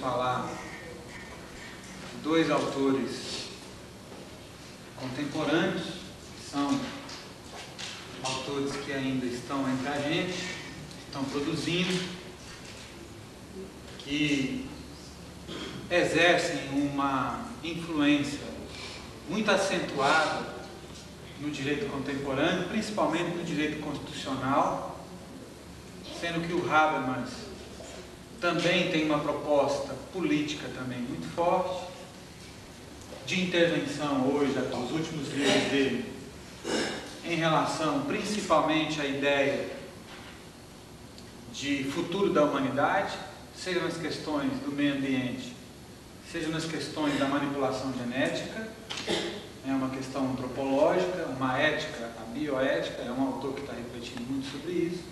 falar de dois autores contemporâneos, que são autores que ainda estão entre a gente, estão produzindo, que exercem uma influência muito acentuada no direito contemporâneo, principalmente no direito constitucional, sendo que o Habermas também tem uma proposta política também muito forte, de intervenção hoje, nos últimos livros dele, em relação principalmente à ideia de futuro da humanidade, seja nas questões do meio ambiente, seja nas questões da manipulação genética, é uma questão antropológica, uma ética, a bioética, é um autor que está refletindo muito sobre isso.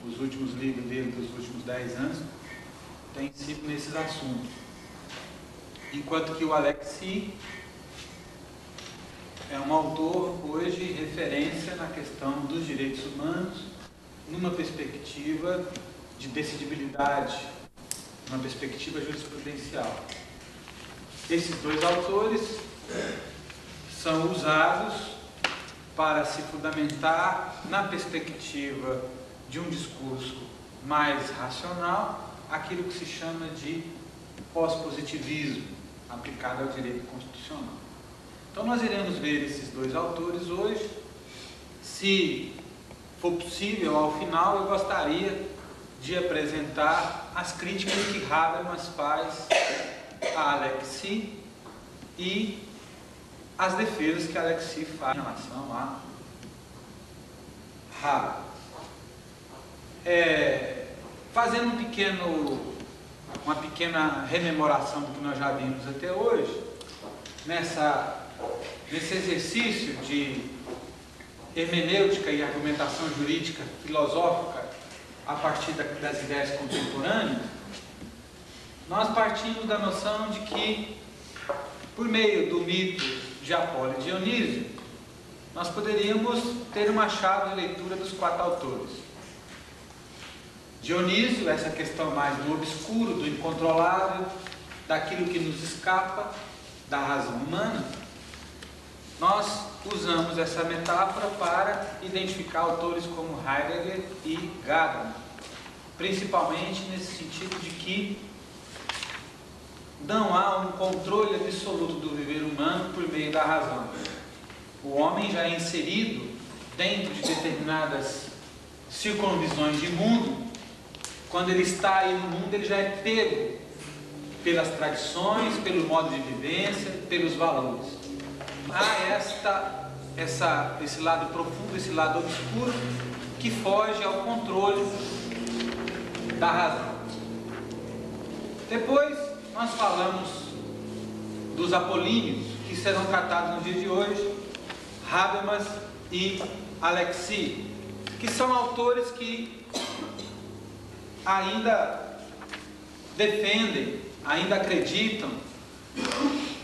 Os últimos livros dele, dos últimos 10 anos, têm sido nesses assuntos. Enquanto que o Alexis é um autor hoje referência na questão dos direitos humanos, numa perspectiva de decidibilidade, uma perspectiva jurisprudencial. Esses dois autores são usados para se fundamentar na perspectiva de um discurso mais racional, aquilo que se chama de pós-positivismo, aplicado ao direito constitucional. Então nós iremos ver esses dois autores hoje. Se for possível, ao final, eu gostaria de apresentar as críticas que Habermas faz a Alexis e as defesas que Alexis faz em relação a Habermas. Fazendo uma pequena rememoração do que nós já vimos até hoje, nesse exercício de hermenêutica e argumentação jurídica filosófica a partir das ideias contemporâneas, nós partimos da noção de que, por meio do mito de Apolo e Dionísio, nós poderíamos ter uma chave de leitura dos 4 autores. Dionísio, essa questão mais do obscuro, do incontrolável, daquilo que nos escapa da razão humana, nós usamos essa metáfora para identificar autores como Heidegger e Gadamer, principalmente nesse sentido de que não há um controle absoluto do viver humano por meio da razão. O homem já é inserido dentro de determinadas circunvisões de mundo. Quando ele está aí no mundo, ele já é pego pelas tradições, pelo modo de vivência, pelos valores. Há esse lado profundo, esse lado obscuro, que foge ao controle da razão. Depois, nós falamos dos apolíneos, que serão tratados no dia de hoje, Habermas e Alexis, que são autores que ainda defendem, ainda acreditam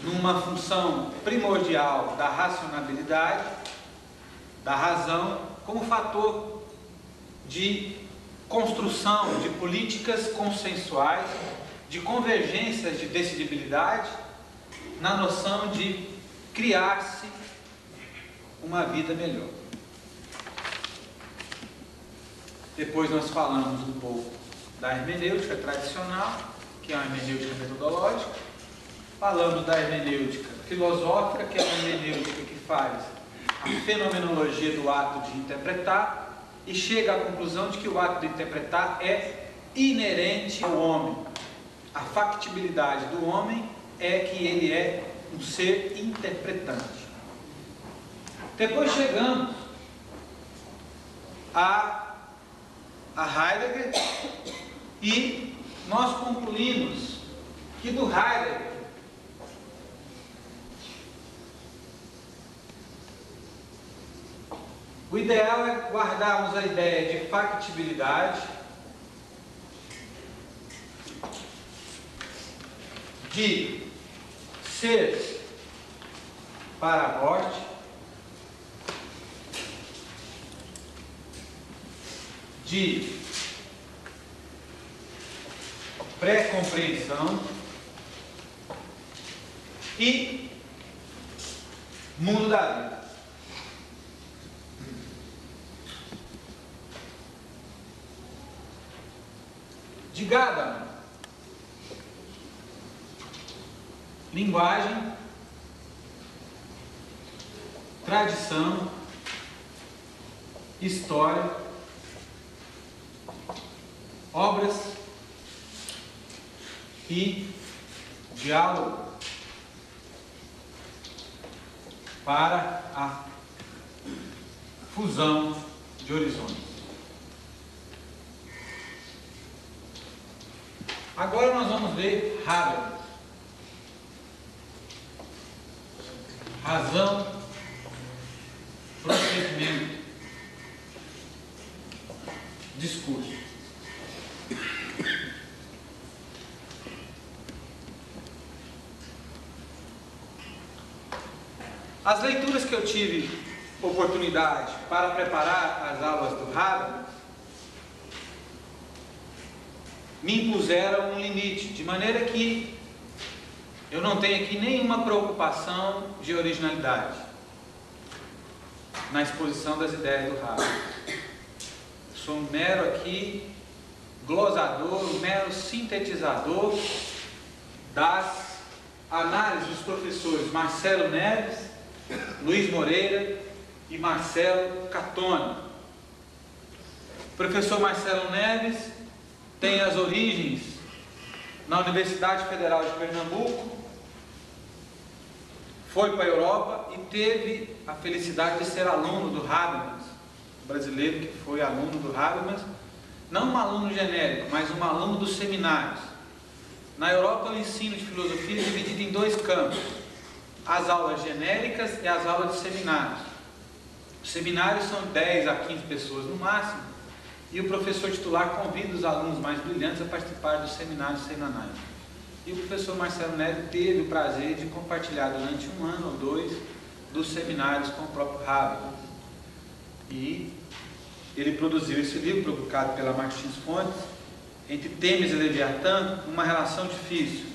numa função primordial da racionalidade, da razão, como fator de construção de políticas consensuais, de convergências de decidibilidade, na noção de criar-se uma vida melhor. Depois nós falamos um pouco da hermenêutica tradicional, que é uma hermenêutica metodológica. Falamos da hermenêutica filosófica, que é uma hermenêutica que faz a fenomenologia do ato de interpretar e chega à conclusão de que o ato de interpretar é inerente ao homem. A factibilidade do homem é que ele é um ser interpretante. Depois chegamos a Heidegger e nós concluímos que do Heidegger o ideal é guardarmos a ideia de factibilidade, de ser para a morte, de pré-compreensão e mundo da vida. De Gadamer, linguagem, tradição, história, obras e diálogo para a fusão de horizontes. Agora nós vamos ver Habermas. Razão, procedimento, discurso. As leituras que eu tive oportunidade para preparar as aulas do Habermas me impuseram um limite, de maneira que eu não tenho aqui nenhuma preocupação de originalidade na exposição das ideias do Habermas. Sou um mero aqui glosador, um mero sintetizador das análises dos professores Marcelo Neves, Luiz Moreira e Marcelo Catone. O professor Marcelo Neves tem as origens na Universidade Federal de Pernambuco, foi para a Europa e teve a felicidade de ser aluno do Habermas, brasileiro que foi aluno do Habermas, não um aluno genérico, mas um aluno dos seminários. Na Europa, o ensino de filosofia é dividido em dois campos: as aulas genéricas e as aulas de seminários. Os seminários são 10 a 15 pessoas no máximo, e o professor titular convida os alunos mais brilhantes a participar dos seminários semanais. E o professor Marcelo Neves teve o prazer de compartilhar durante um ano ou dois dos seminários com o próprio Habermas. E ele produziu esse livro, publicado pela Martins Fontes, Entre Temis e Leviatã, uma relação difícil,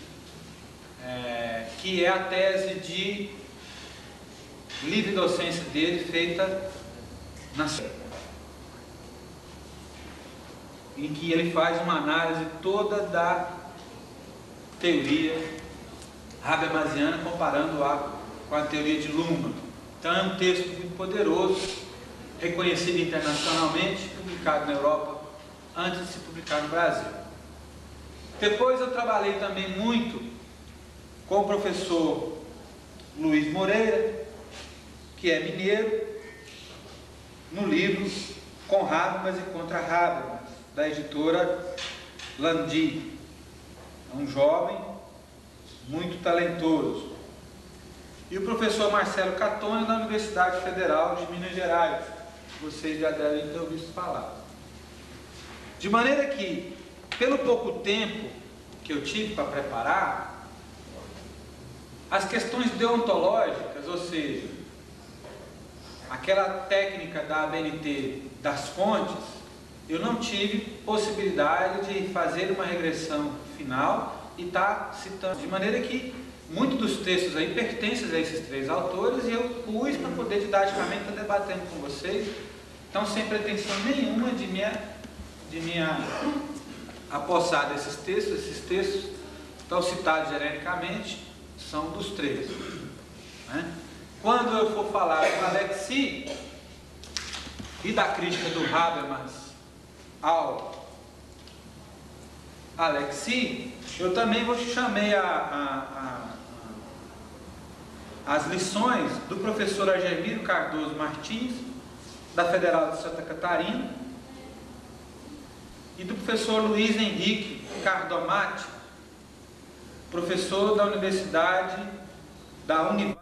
que é a tese de livre docência dele, feita na em que ele faz uma análise toda da teoria habermasiana, comparando-a com a teoria de Luhmann. Então é um texto muito poderoso, reconhecido internacionalmente, publicado na Europa antes de se publicar no Brasil. Depois eu trabalhei também muito com o professor Luiz Moreira, que é mineiro, no livro Com Habermas e Contra Habermas, da editora Landi. É um jovem muito talentoso. E o professor Marcelo Catone, da Universidade Federal de Minas Gerais, vocês já devem ter ouvido falar. De maneira que, pelo pouco tempo que eu tive para preparar, as questões deontológicas, ou seja, aquela técnica da ABNT das fontes, eu não tive possibilidade de fazer uma regressão final e estar citando, de maneira que muitos dos textos aí pertencem a esses três autores e eu pus para poder didaticamente estar debatendo com vocês, então sem pretensão nenhuma de me apossar desses textos. Esses textos estão citados genericamente, são dos três, né? Quando eu for falar do Alexis e da crítica do Habermas ao Alexis, eu também chamei as lições do professor Argemiro Cardoso Martins, da Federal de Santa Catarina, e do professor Luiz Henrique Cardomati, professor da Universidade da Univale,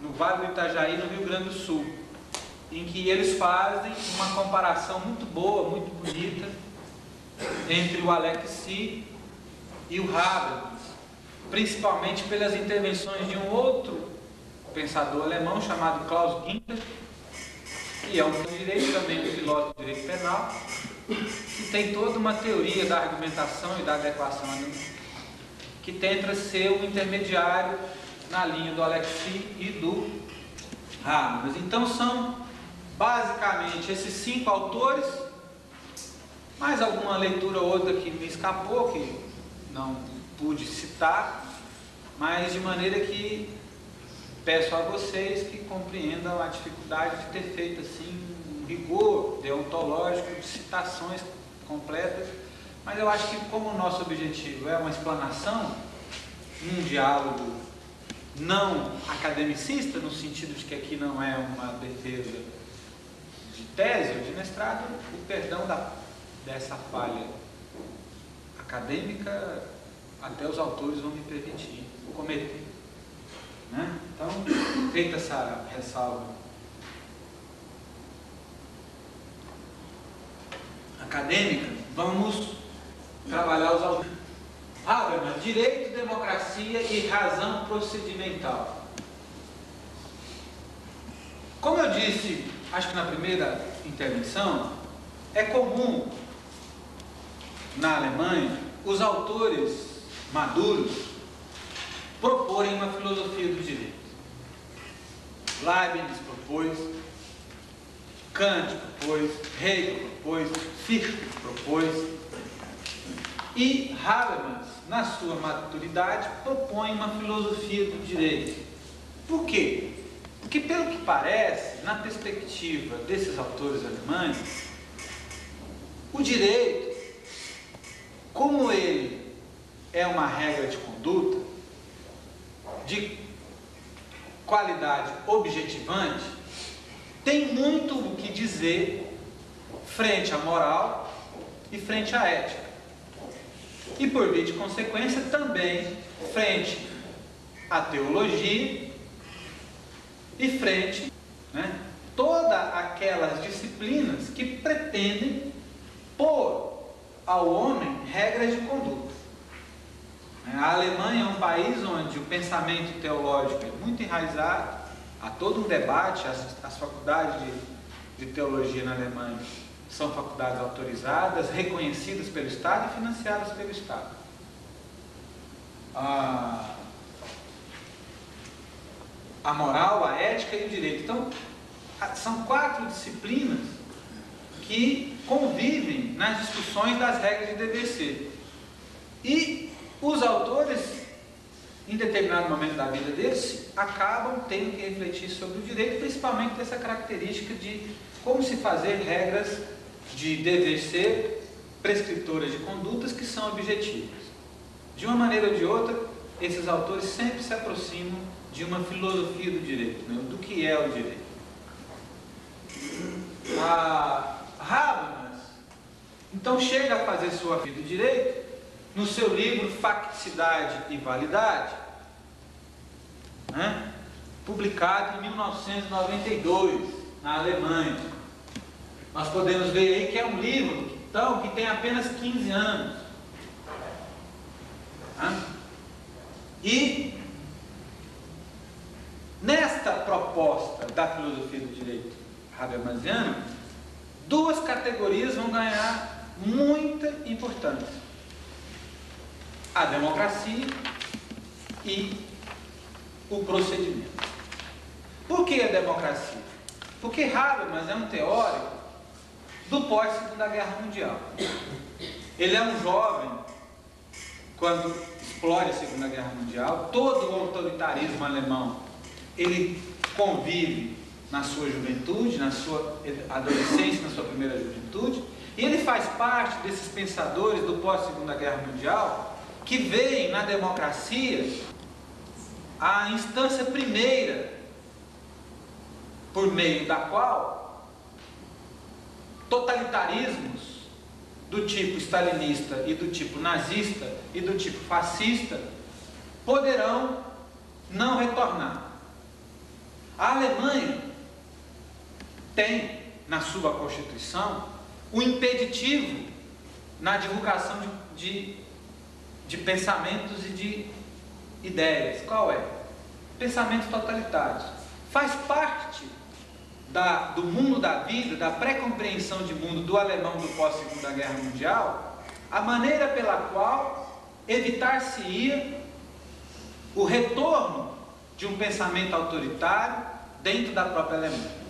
no Vale do Itajaí, no Rio Grande do Sul, em que eles fazem uma comparação muito boa, muito bonita, entre o Alexis e o Habermas, principalmente pelas intervenções de um outro pensador alemão chamado Klaus Günther, que é um direito, também um filósofo de direito penal, se tem toda uma teoria da argumentação e da adequação que tenta ser um intermediário na linha do Alexis e do Habermas. Então são basicamente esses 5 autores, mais alguma leitura ou outra que me escapou, que não pude citar, mas de maneira que peço a vocês que compreendam a dificuldade de ter feito assim um rigor deontológico de citações completas, mas eu acho que como o nosso objetivo é uma explanação, um diálogo não academicista, no sentido de que aqui não é uma defesa de tese ou de mestrado, o perdão dessa falha acadêmica até os autores vão me permitir cometer. Né? Então, feita essa ressalva acadêmica, vamos trabalhar os autores. Habermas, direito, democracia e razão procedimental. Como eu disse, acho que na primeira intervenção, é comum na Alemanha os autores maduros proporem uma filosofia do direito. Leibniz propôs, Kant propôs, Hegel propôs, Fichte propôs, e Habermas, na sua maturidade, propõe uma filosofia do direito. Por quê? Porque, pelo que parece, na perspectiva desses autores alemães, o direito, como ele é uma regra de conduta, de qualidade objetivante, tem muito o que dizer frente à moral e frente à ética. E, por via de consequência, também frente à teologia e frente, né, todas aquelas disciplinas que pretendem pôr ao homem regras de conduta. A Alemanha é um país onde o pensamento teológico é muito enraizado, há todo um debate, as faculdades de teologia na Alemanha são faculdades autorizadas, reconhecidas pelo Estado e financiadas pelo Estado. A moral, a ética e o direito. Então, são 4 disciplinas que convivem nas discussões das regras de dever ser. E os autores, em determinado momento da vida deles, acabam tendo que refletir sobre o direito, principalmente dessa característica de como se fazer regras de dever ser prescritoras de condutas que são objetivas. De uma maneira ou de outra, esses autores sempre se aproximam de uma filosofia do direito, né? Do que é o direito. Habermas, então, chega a fazer sua vida do direito no seu livro Facticidade e Validade, né? Publicado em 1992, na Alemanha. Nós podemos ver aí que é um livro então, que tem apenas 15 anos. Né? E nesta proposta da filosofia do direito habermasiana, 2 categorias vão ganhar muita importância: a democracia e o procedimento. Por que a democracia? Porque Habermas é um teórico do pós-Segunda Guerra Mundial. Ele é um jovem quando explode a Segunda Guerra Mundial. Todo o autoritarismo alemão ele convive na sua juventude, na sua adolescência, na sua primeira juventude, e ele faz parte desses pensadores do pós-Segunda Guerra Mundial que veem na democracia a instância primeira por meio da qual totalitarismos do tipo stalinista e do tipo nazista e do tipo fascista poderão não retornar. A Alemanha tem na sua Constituição o impeditivo na divulgação de pensamentos e de ideias. Qual é? Pensamentos totalitários. Faz parte do mundo da vida, da pré-compreensão de mundo do alemão do pós-Segunda Guerra Mundial, a maneira pela qual evitar-se-ia o retorno de um pensamento autoritário dentro da própria Alemanha.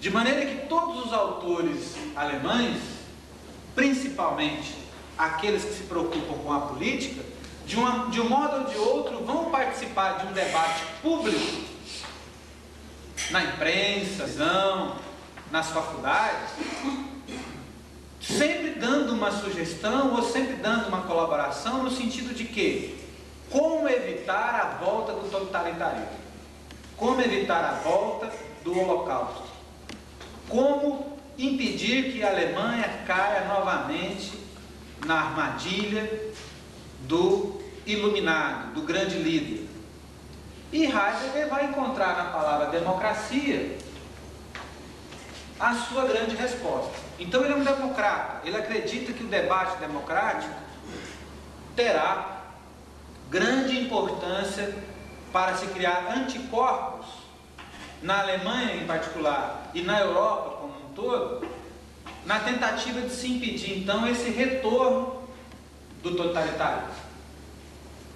De maneira que todos os autores alemães, principalmente aqueles que se preocupam com a política, de um modo ou de outro, vão participar de um debate público na imprensa, nas faculdades, sempre dando uma sugestão ou sempre dando uma colaboração no sentido de que como evitar a volta do totalitarismo, como evitar a volta do Holocausto, como impedir que a Alemanha caia novamente na armadilha do iluminado, do grande líder. E Heidegger vai encontrar na palavra democracia a sua grande resposta. Então ele é um democrata, ele acredita que o debate democrático terá grande importância para se criar anticorpos na Alemanha em particular e na Europa como um todo, na tentativa de se impedir então esse retorno do totalitarismo.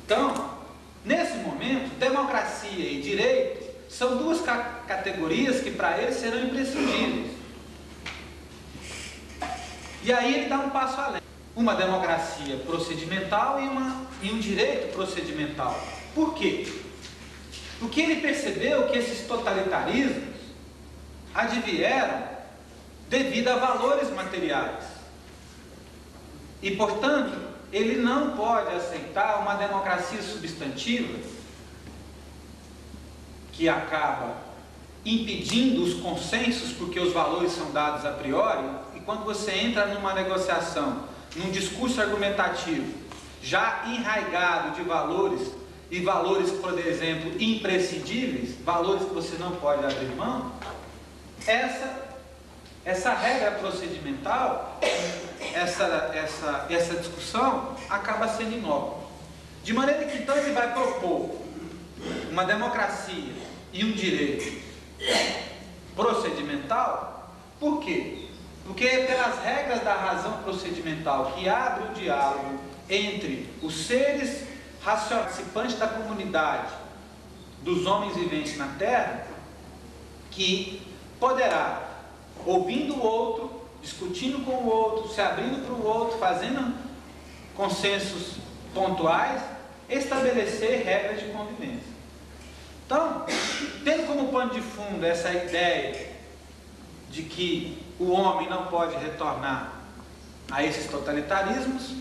Então, nesse momento, democracia e direito são duas categorias que para ele serão imprescindíveis. E aí ele dá um passo além. Uma democracia procedimental e um direito procedimental. Por quê? Porque ele percebeu que esses totalitarismos advieram devido a valores materiais. E, portanto, ele não pode aceitar uma democracia substantiva que acaba impedindo os consensos porque os valores são dados a priori. E quando você entra numa negociação, num discurso argumentativo já enraizado de valores, e valores, por exemplo, imprescindíveis, valores que você não pode abrir mão, essa regra procedimental, essa discussão acaba sendo inócua. De maneira que então ele vai propor uma democracia e um direito procedimental. Por quê? Porque é pelas regras da razão procedimental que abre o diálogo entre os seres participantes da comunidade dos homens viventes na Terra, que poderá, ouvindo o outro, discutindo com o outro, se abrindo para o outro, fazendo consensos pontuais, estabelecer regras de convivência. Então, tendo como pano de fundo essa ideia de que o homem não pode retornar a esses totalitarismos,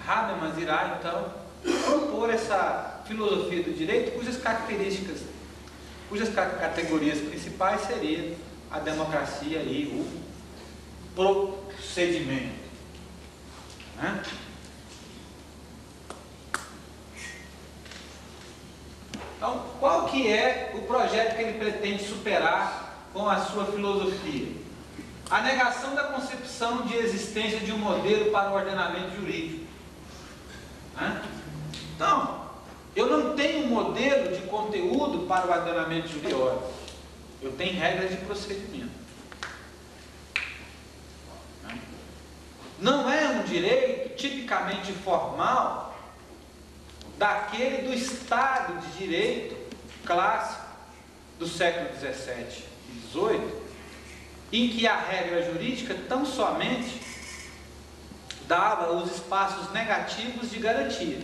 Habermas irá então propor essa filosofia do direito cujas categorias principais seriam a democracia e o procedimento. Né? Então, qual que é o projeto que ele pretende superar com a sua filosofia? A negação da concepção de existência de um modelo para o ordenamento jurídico. Então, eu não tenho um modelo de conteúdo para o ordenamento jurídico. Eu tenho regras de procedimento. Não é um direito tipicamente formal daquele do Estado de Direito clássico do século XVII e XVIII, em que a regra jurídica tão somente dava os espaços negativos de garantia.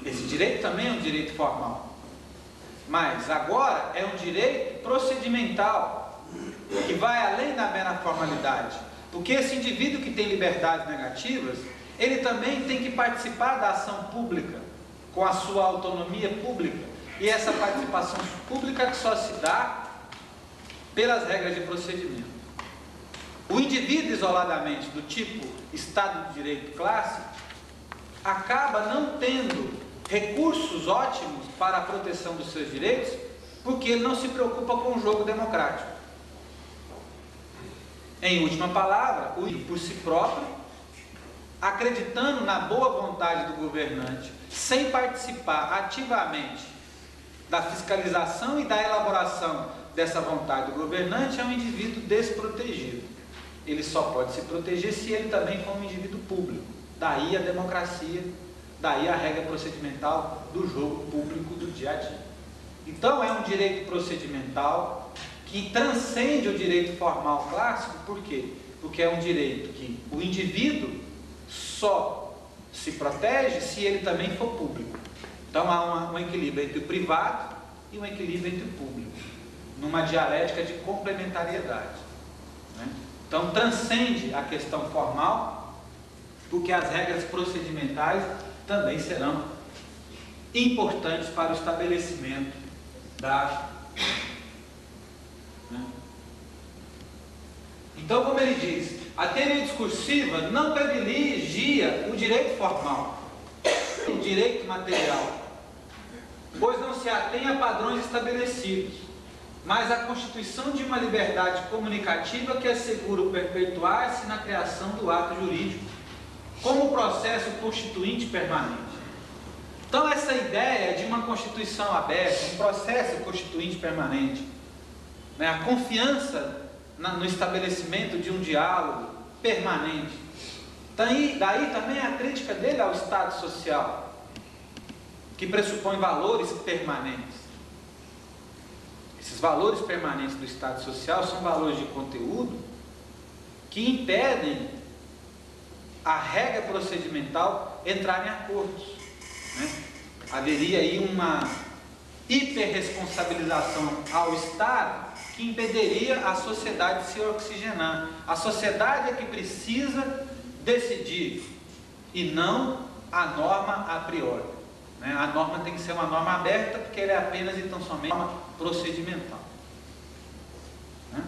Esse direito também é um direito formal, mas agora é um direito procedimental, que vai além da mera formalidade, porque esse indivíduo que tem liberdades negativas, ele também tem que participar da ação pública, com a sua autonomia pública, e essa participação pública que só se dá pelas regras de procedimento. O indivíduo isoladamente, do tipo Estado de Direito clássico, acaba não tendo recursos ótimos para a proteção dos seus direitos, porque ele não se preocupa com o jogo democrático. Em última palavra, o indivíduo por si próprio, acreditando na boa vontade do governante, sem participar ativamente da fiscalização e da elaboração dessa vontade do governante é um indivíduo desprotegido. Ele só pode se proteger se ele também for um indivíduo público. Daí a democracia, daí a regra procedimental do jogo público do dia a dia. Então é um direito procedimental que transcende o direito formal clássico. Por quê? Porque é um direito que o indivíduo só se protege se ele também for público. Então há um equilíbrio entre o privado e um equilíbrio entre o público, numa dialética de complementariedade, né? Então transcende a questão formal, porque as regras procedimentais também serão importantes para o estabelecimento da... né? Então, como ele diz, a teoria discursiva não privilegia o direito formal, o direito material, pois não se atém a padrões estabelecidos, mas a constituição de uma liberdade comunicativa que assegura o perpetuar-se na criação do ato jurídico, como processo constituinte permanente. Então, essa ideia de uma constituição aberta, um processo constituinte permanente, né, a confiança no estabelecimento de um diálogo permanente, daí também a crítica dele ao Estado social, que pressupõe valores permanentes. Esses valores permanentes do Estado social são valores de conteúdo que impedem a regra procedimental entrar em acordos, né? Haveria aí uma hiperresponsabilização ao Estado que impediria a sociedade de se oxigenar. A sociedade é que precisa decidir e não a norma a priori, né? A norma tem que ser uma norma aberta, porque ela é apenas e tão somente uma norma procedimental, né?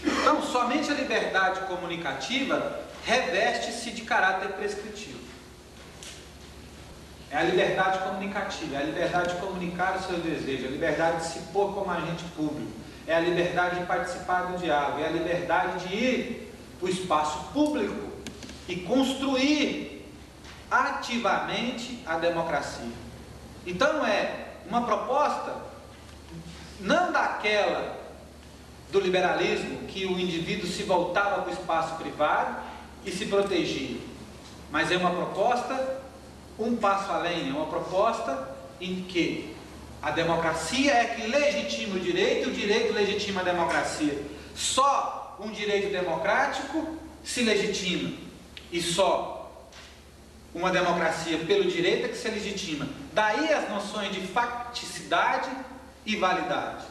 Então, somente a liberdade comunicativa reveste-se de caráter prescritivo. É a liberdade comunicativa, é a liberdade de comunicar o seu desejo, é a liberdade de se pôr como agente público, é a liberdade de participar do diálogo, é a liberdade de ir para o espaço público e construir ativamente a democracia. Então é uma proposta não daquela do liberalismo, que o indivíduo se voltava para o espaço privado e se protegia, mas é uma proposta um passo além, é uma proposta em que a democracia é que legitima o direito e o direito legitima a democracia. Só um direito democrático se legitima, e só uma democracia pelo direito é que se legitima. Daí as noções de facticidade e validade.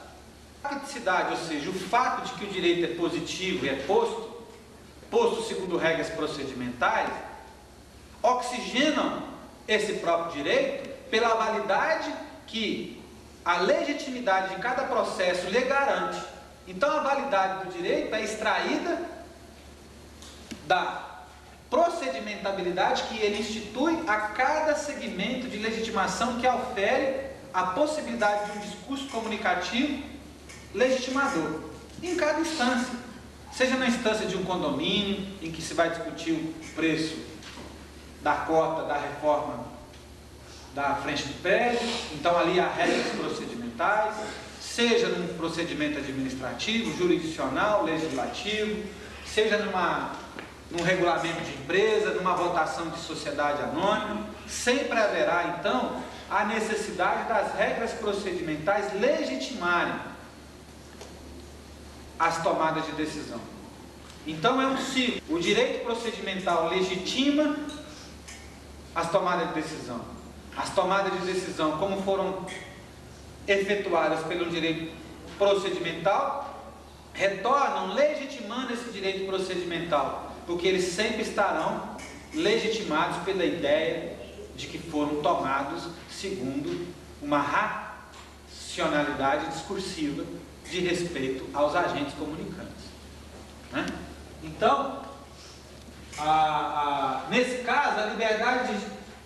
Facticidade, ou seja, o fato de que o direito é positivo e é posto segundo regras procedimentais, oxigenam esse próprio direito pela validade que a legitimidade de cada processo lhe garante. Então a validade do direito é extraída da procedimentabilidade que ele institui a cada segmento de legitimação que ofere a possibilidade de um discurso comunicativo legitimador, em cada instância, seja na instância de um condomínio, em que se vai discutir o preço da cota, da reforma da frente do prédio, então ali há regras procedimentais, seja num procedimento administrativo, jurisdicional, legislativo, seja num regulamento de empresa, numa votação de sociedade anônima, sempre haverá então a necessidade das regras procedimentais legitimarem as tomadas de decisão. Então é um ciclo. O direito procedimental legitima as tomadas de decisão. As tomadas de decisão, como foram efetuadas pelo direito procedimental, retornam legitimando esse direito procedimental, porque eles sempre estarão legitimados pela ideia de que foram tomados segundo uma racionalidade discursiva de respeito aos agentes comunicantes, né? Então, nesse caso, a liberdade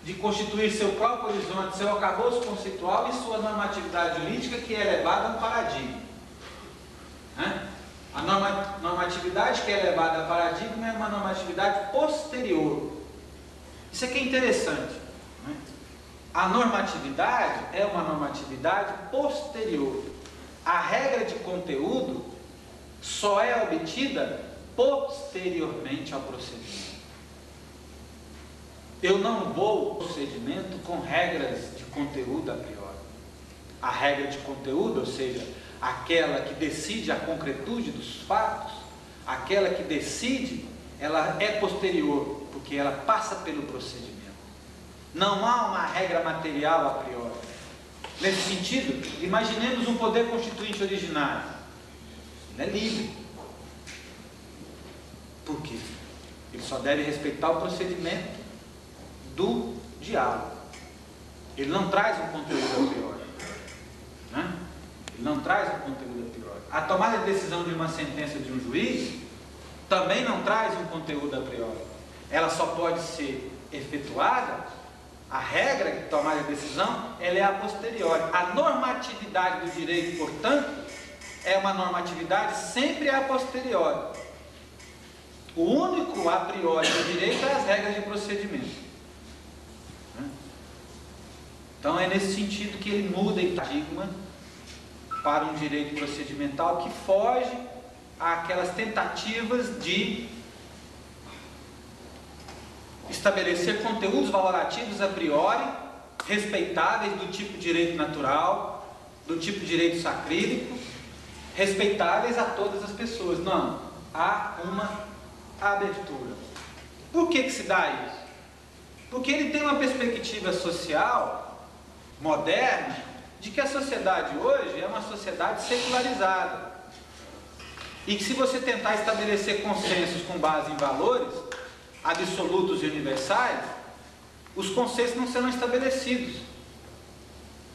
de constituir seu próprio horizonte, seu arcabouço conceitual e sua normatividade jurídica, que é elevada a um paradigma, né? A normatividade que é elevada a paradigma é uma normatividade posterior. Isso aqui é interessante. A normatividade é uma normatividade posterior. A regra de conteúdo só é obtida posteriormente ao procedimento. Eu não vou ao procedimento com regras de conteúdo a priori. A regra de conteúdo, ou seja, aquela que decide a concretude dos fatos, aquela que decide, ela é posterior, porque ela passa pelo procedimento. Não há uma regra material a priori. Nesse sentido, imaginemos um poder constituinte originário. Ele é livre. Por quê? Ele só deve respeitar o procedimento do diálogo. Ele não traz um conteúdo a priori. Ele não traz um conteúdo a priori. A tomada de decisão de uma sentença de um juiz também não traz um conteúdo a priori. Ela só pode ser efetuada, a regra de tomada de decisão, ela é a posteriori. A normatividade do direito, portanto, é uma normatividade sempre a posteriori. O único a priori do direito é as regras de procedimento. Então é nesse sentido que ele muda em paradigma para um direito procedimental que foge àquelas tentativas de estabelecer conteúdos valorativos a priori, respeitáveis do tipo direito natural, do tipo direito sacrílico, respeitáveis a todas as pessoas. Não, há uma abertura. Por que se dá isso? Porque ele tem uma perspectiva social moderna de que a sociedade hoje é uma sociedade secularizada e que, se você tentar estabelecer consensos com base em valores absolutos e universais, os consensos não serão estabelecidos.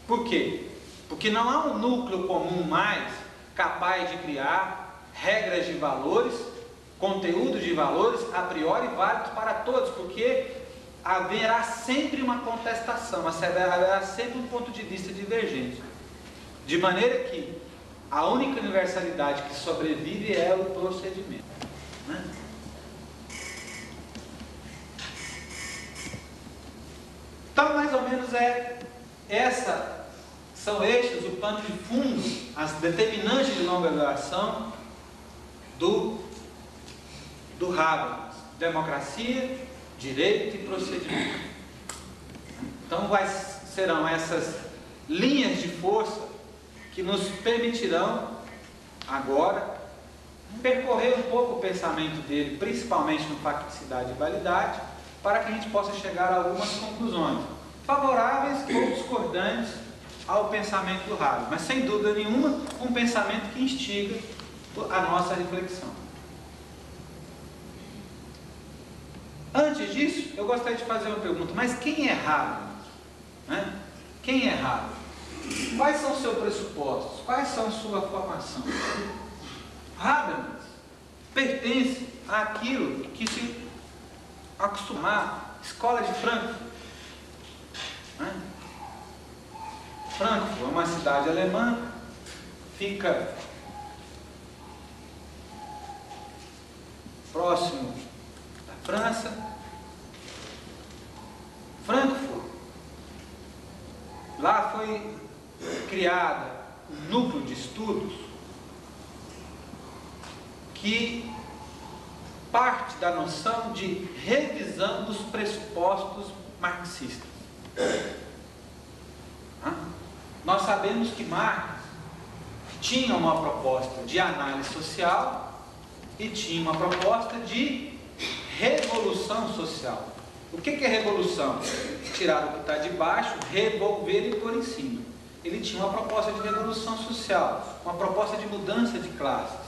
Por quê? Porque não há um núcleo comum mais capaz de criar regras de valores, conteúdos de valores a priori válidos para todos, porque haverá sempre uma contestação, haverá sempre um ponto de vista divergente. De maneira que a única universalidade que sobrevive é o procedimento. Então, mais ou menos são estes o pano de fundo, as determinantes de longa duração do Habermas: democracia, direito e procedimento. Então serão essas linhas de força que nos permitirão agora percorrer um pouco o pensamento dele, principalmente no facticidade e validade, para que a gente possa chegar a algumas conclusões favoráveis ou discordantes ao pensamento do Habermas, mas sem dúvida nenhuma um pensamento que instiga a nossa reflexão. Antes disso, eu gostaria de fazer uma pergunta: mas quem é Habermas? Quem é Habermas? Quais são os seus pressupostos? Quais são a sua formação? Habermas pertence àquilo que se acostumar escola de Frankfurt. Frankfurt é uma cidade alemã, fica próximo da França. Frankfurt, lá foi criada um núcleo de estudos que parte da noção de revisão dos pressupostos marxistas. Nós sabemos que Marx tinha uma proposta de análise social e tinha uma proposta de revolução social. O que é revolução? Tirar o que está de baixo, revolver e pôr em cima. Ele tinha uma proposta de revolução social, uma proposta de mudança de classes.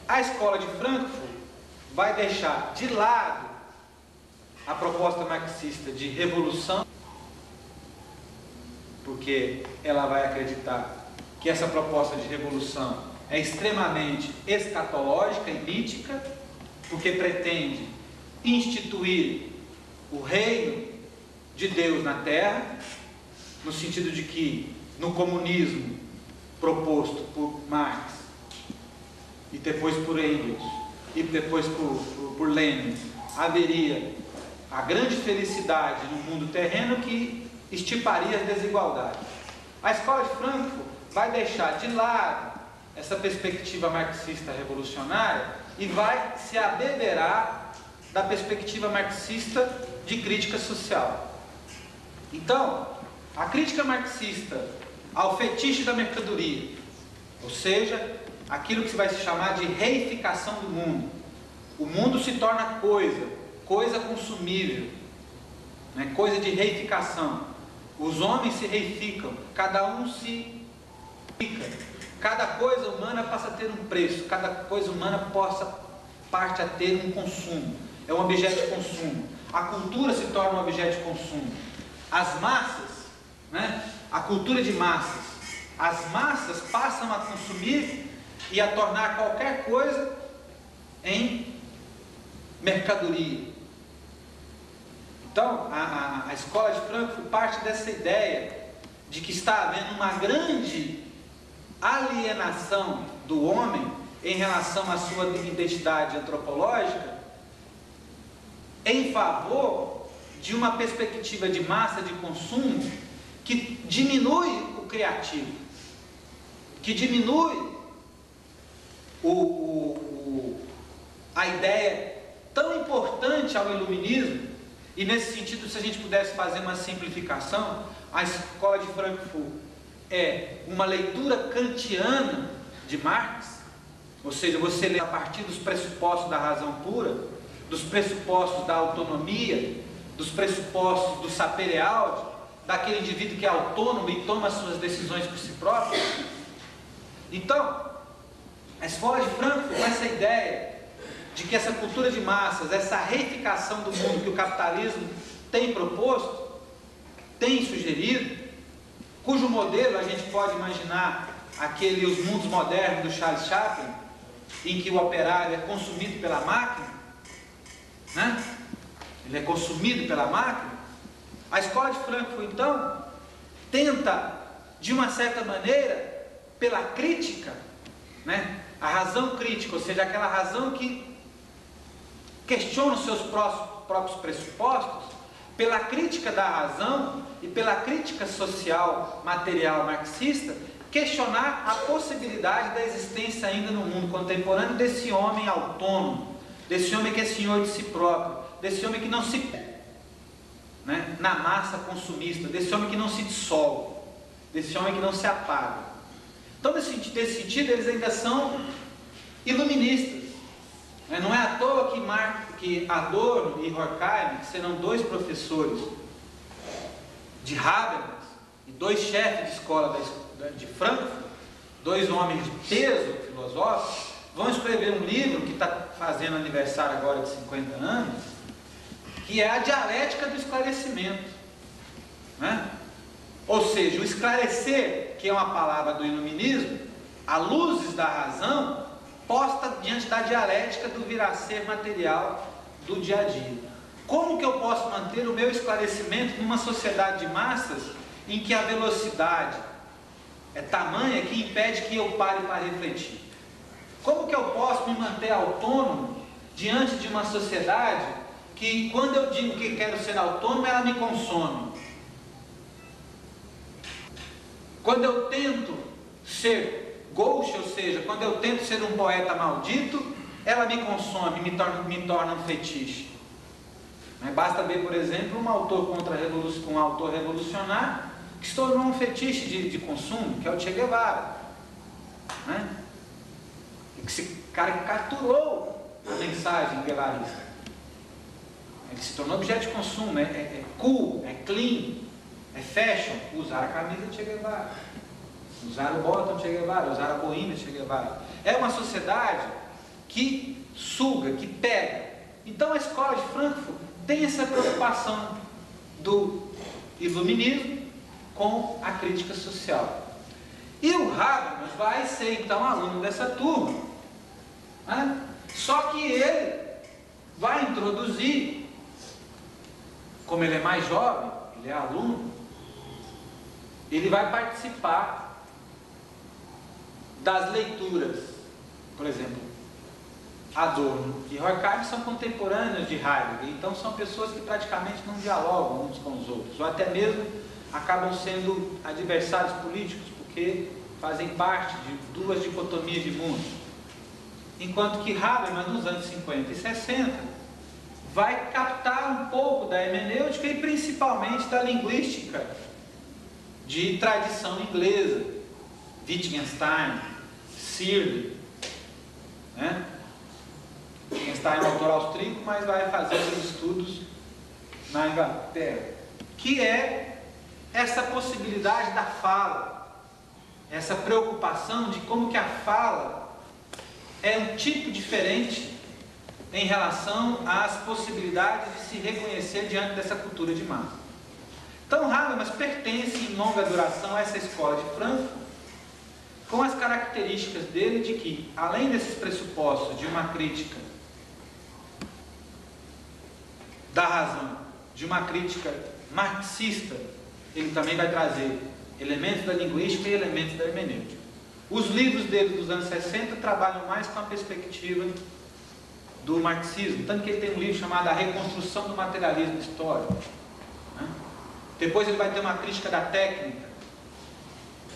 A escola de Frankfurt vai deixar de lado a proposta marxista de revolução, porque ela vai acreditar que essa proposta de revolução é extremamente escatológica e mítica, porque pretende instituir o reino de Deus na Terra, no sentido de que no comunismo proposto por Marx e depois por Engels e depois por Lenin, haveria a grande felicidade no mundo terreno que extirparia as desigualdades. A escola de Frankfurt vai deixar de lado essa perspectiva marxista revolucionária e vai se abeberar da perspectiva marxista de crítica social. Então, a crítica marxista ao fetiche da mercadoria, ou seja, aquilo que se vai se chamar de reificação do mundo. O mundo se torna coisa consumível, né? Coisa de reificação. Os homens se reificam, cada um se fica. Cada coisa humana passa a ter um preço, cada coisa humana parte a ter um consumo. É um objeto de consumo. A cultura se torna um objeto de consumo. As massas, né? A cultura de massas. As massas passam a consumir e a tornar qualquer coisa em mercadoria. Então, a escola de Frankfurt parte dessa ideia de que está havendo uma grande alienação do homem em relação à sua identidade antropológica em favor de uma perspectiva de massa de consumo que diminui o criativo, que diminui a ideia tão importante ao iluminismo. E nesse sentido, se a gente pudesse fazer uma simplificação, a escola de Frankfurt é uma leitura kantiana de Marx, ou seja, você lê a partir dos pressupostos da razão pura, dos pressupostos da autonomia, dos pressupostos do sapere aude, daquele indivíduo que é autônomo e toma suas decisões por si próprio. Então, a escola de Frankfurt, com essa ideia de que essa cultura de massas, essa reificação do mundo que o capitalismo tem proposto, tem sugerido, cujo modelo a gente pode imaginar os mundos modernos do Charles Chaplin, em que o operário é consumido pela máquina, né? Ele é consumido pela máquina. A escola de Frankfurt, então, tenta, de uma certa maneira, pela crítica, né? A razão crítica, ou seja, aquela razão que questiona os seus próprios pressupostos, pela crítica da razão e pela crítica social, material, marxista, questionar a possibilidade da existência ainda no mundo contemporâneo desse homem autônomo, desse homem que é senhor de si próprio, desse homem que não se né, na massa consumista, desse homem que não se dissolve, desse homem que não se apaga. Então, nesse sentido, eles ainda são iluministas. Não é à toa que Adorno e Horkheimer, que serão dois professores de Habermas e dois chefes de escola de Frankfurt, dois homens de peso filosófico, vão escrever um livro que está fazendo aniversário agora de 50 anos, que é a dialética do esclarecimento, né? Ou seja, o esclarecer, que é uma palavra do iluminismo, a luzes da razão, posta diante da dialética do vir a ser material do dia a dia. Como que eu posso manter o meu esclarecimento numa sociedade de massas em que a velocidade é tamanha que impede que eu pare para refletir? Como que eu posso me manter autônomo diante de uma sociedade que, quando eu digo que quero ser autônomo, ela me consome? Quando eu tento ser gauche, ou seja, quando eu tento ser um poeta maldito, ela me consome, me torna um fetiche. Basta ver, por exemplo, um autor revolucionário que se tornou um fetiche de consumo, que é o Che Guevara, né? E que se caricaturou a mensagem guevarista. Ele se tornou objeto de consumo, é cool, é clean, é fashion, usar a camisa de Che Guevara, usar o bottom Che Guevara, usar a boina Che Guevara. É uma sociedade que suga, que pega. Então a escola de Frankfurt tem essa preocupação do iluminismo com a crítica social. E o Habermas vai ser então aluno dessa turma, né? Só que ele vai introduzir, como ele é mais jovem, ele é aluno, ele vai participar das leituras, por exemplo, Adorno e Horkheimer são contemporâneos de Heidegger, então são pessoas que praticamente não dialogam uns com os outros, ou até mesmo acabam sendo adversários políticos, porque fazem parte de duas dicotomias de mundo. Enquanto que Habermas, nos anos 50 e 60, vai captar um pouco da hermenêutica e principalmente da linguística de tradição inglesa, Wittgenstein, Searle, né? Wittgenstein é um autor austríaco, mas vai fazer seus estudos na Inglaterra, que é essa possibilidade da fala, essa preocupação de como que a fala é um tipo diferente em relação às possibilidades de se reconhecer diante dessa cultura de massa. Então Habermas pertence em longa duração a essa escola de Frankfurt, com as características dele de que, além desses pressupostos de uma crítica da razão, de uma crítica marxista, ele também vai trazer elementos da linguística e elementos da hermenêutica. Os livros dele dos anos 60 trabalham mais com a perspectiva do marxismo, tanto que ele tem um livro chamado A Reconstrução do Materialismo Histórico, né? Depois ele vai ter uma crítica da técnica,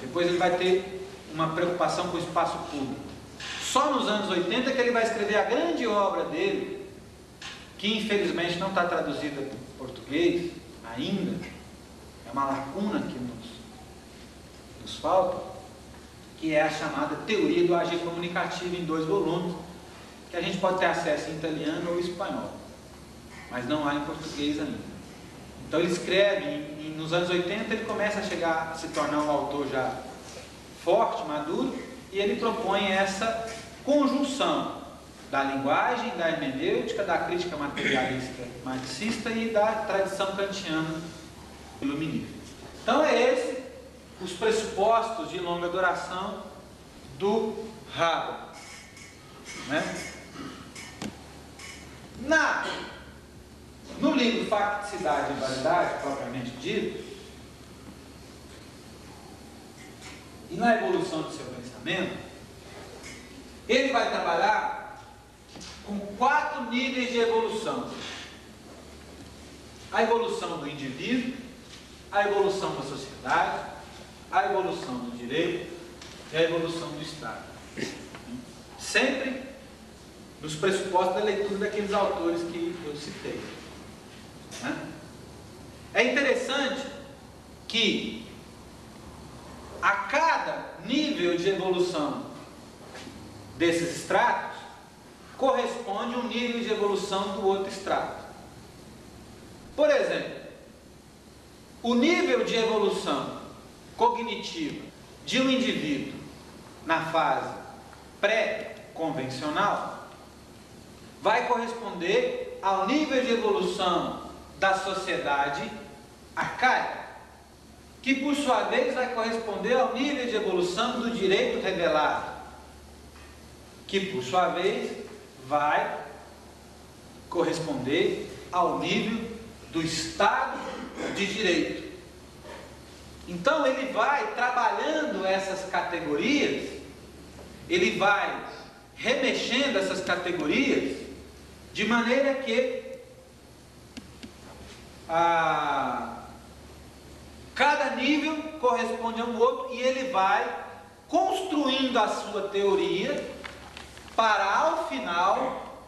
depois ele vai ter uma preocupação com o espaço público. Só nos anos 80 que ele vai escrever a grande obra dele, que infelizmente não está traduzida para o português ainda, é uma lacuna que nos falta, que é a chamada Teoria do Agir Comunicativo, em 2 volumes, que a gente pode ter acesso em italiano ou espanhol, mas não há em português ainda. Então ele escreve, nos anos 80 ele começa a se tornar um autor já forte, maduro, e ele propõe essa conjunção da linguagem, da hermenêutica, da crítica materialista marxista e da tradição kantiana iluminista. Então é esse os pressupostos de longa duração do Habermas, né? No livro Facticidade e Validade, propriamente dito, e na evolução do seu pensamento, ele vai trabalhar com 4 níveis de evolução: a evolução do indivíduo, a evolução da sociedade, a evolução do direito e a evolução do Estado. Sempre nos pressupostos da leitura daqueles autores que eu citei. É interessante que a cada nível de evolução desses estratos corresponde um nível de evolução do outro estrato. Por exemplo, o nível de evolução cognitiva de um indivíduo na fase pré-convencional vai corresponder ao nível de evolução da sociedade arcaica, que por sua vez vai corresponder ao nível de evolução do direito revelado, que por sua vez vai corresponder ao nível do Estado de Direito. Então ele vai trabalhando essas categorias, ele vai remexendo essas categorias de maneira que cada nível corresponde a um outro, e ele vai construindo a sua teoria para, ao final,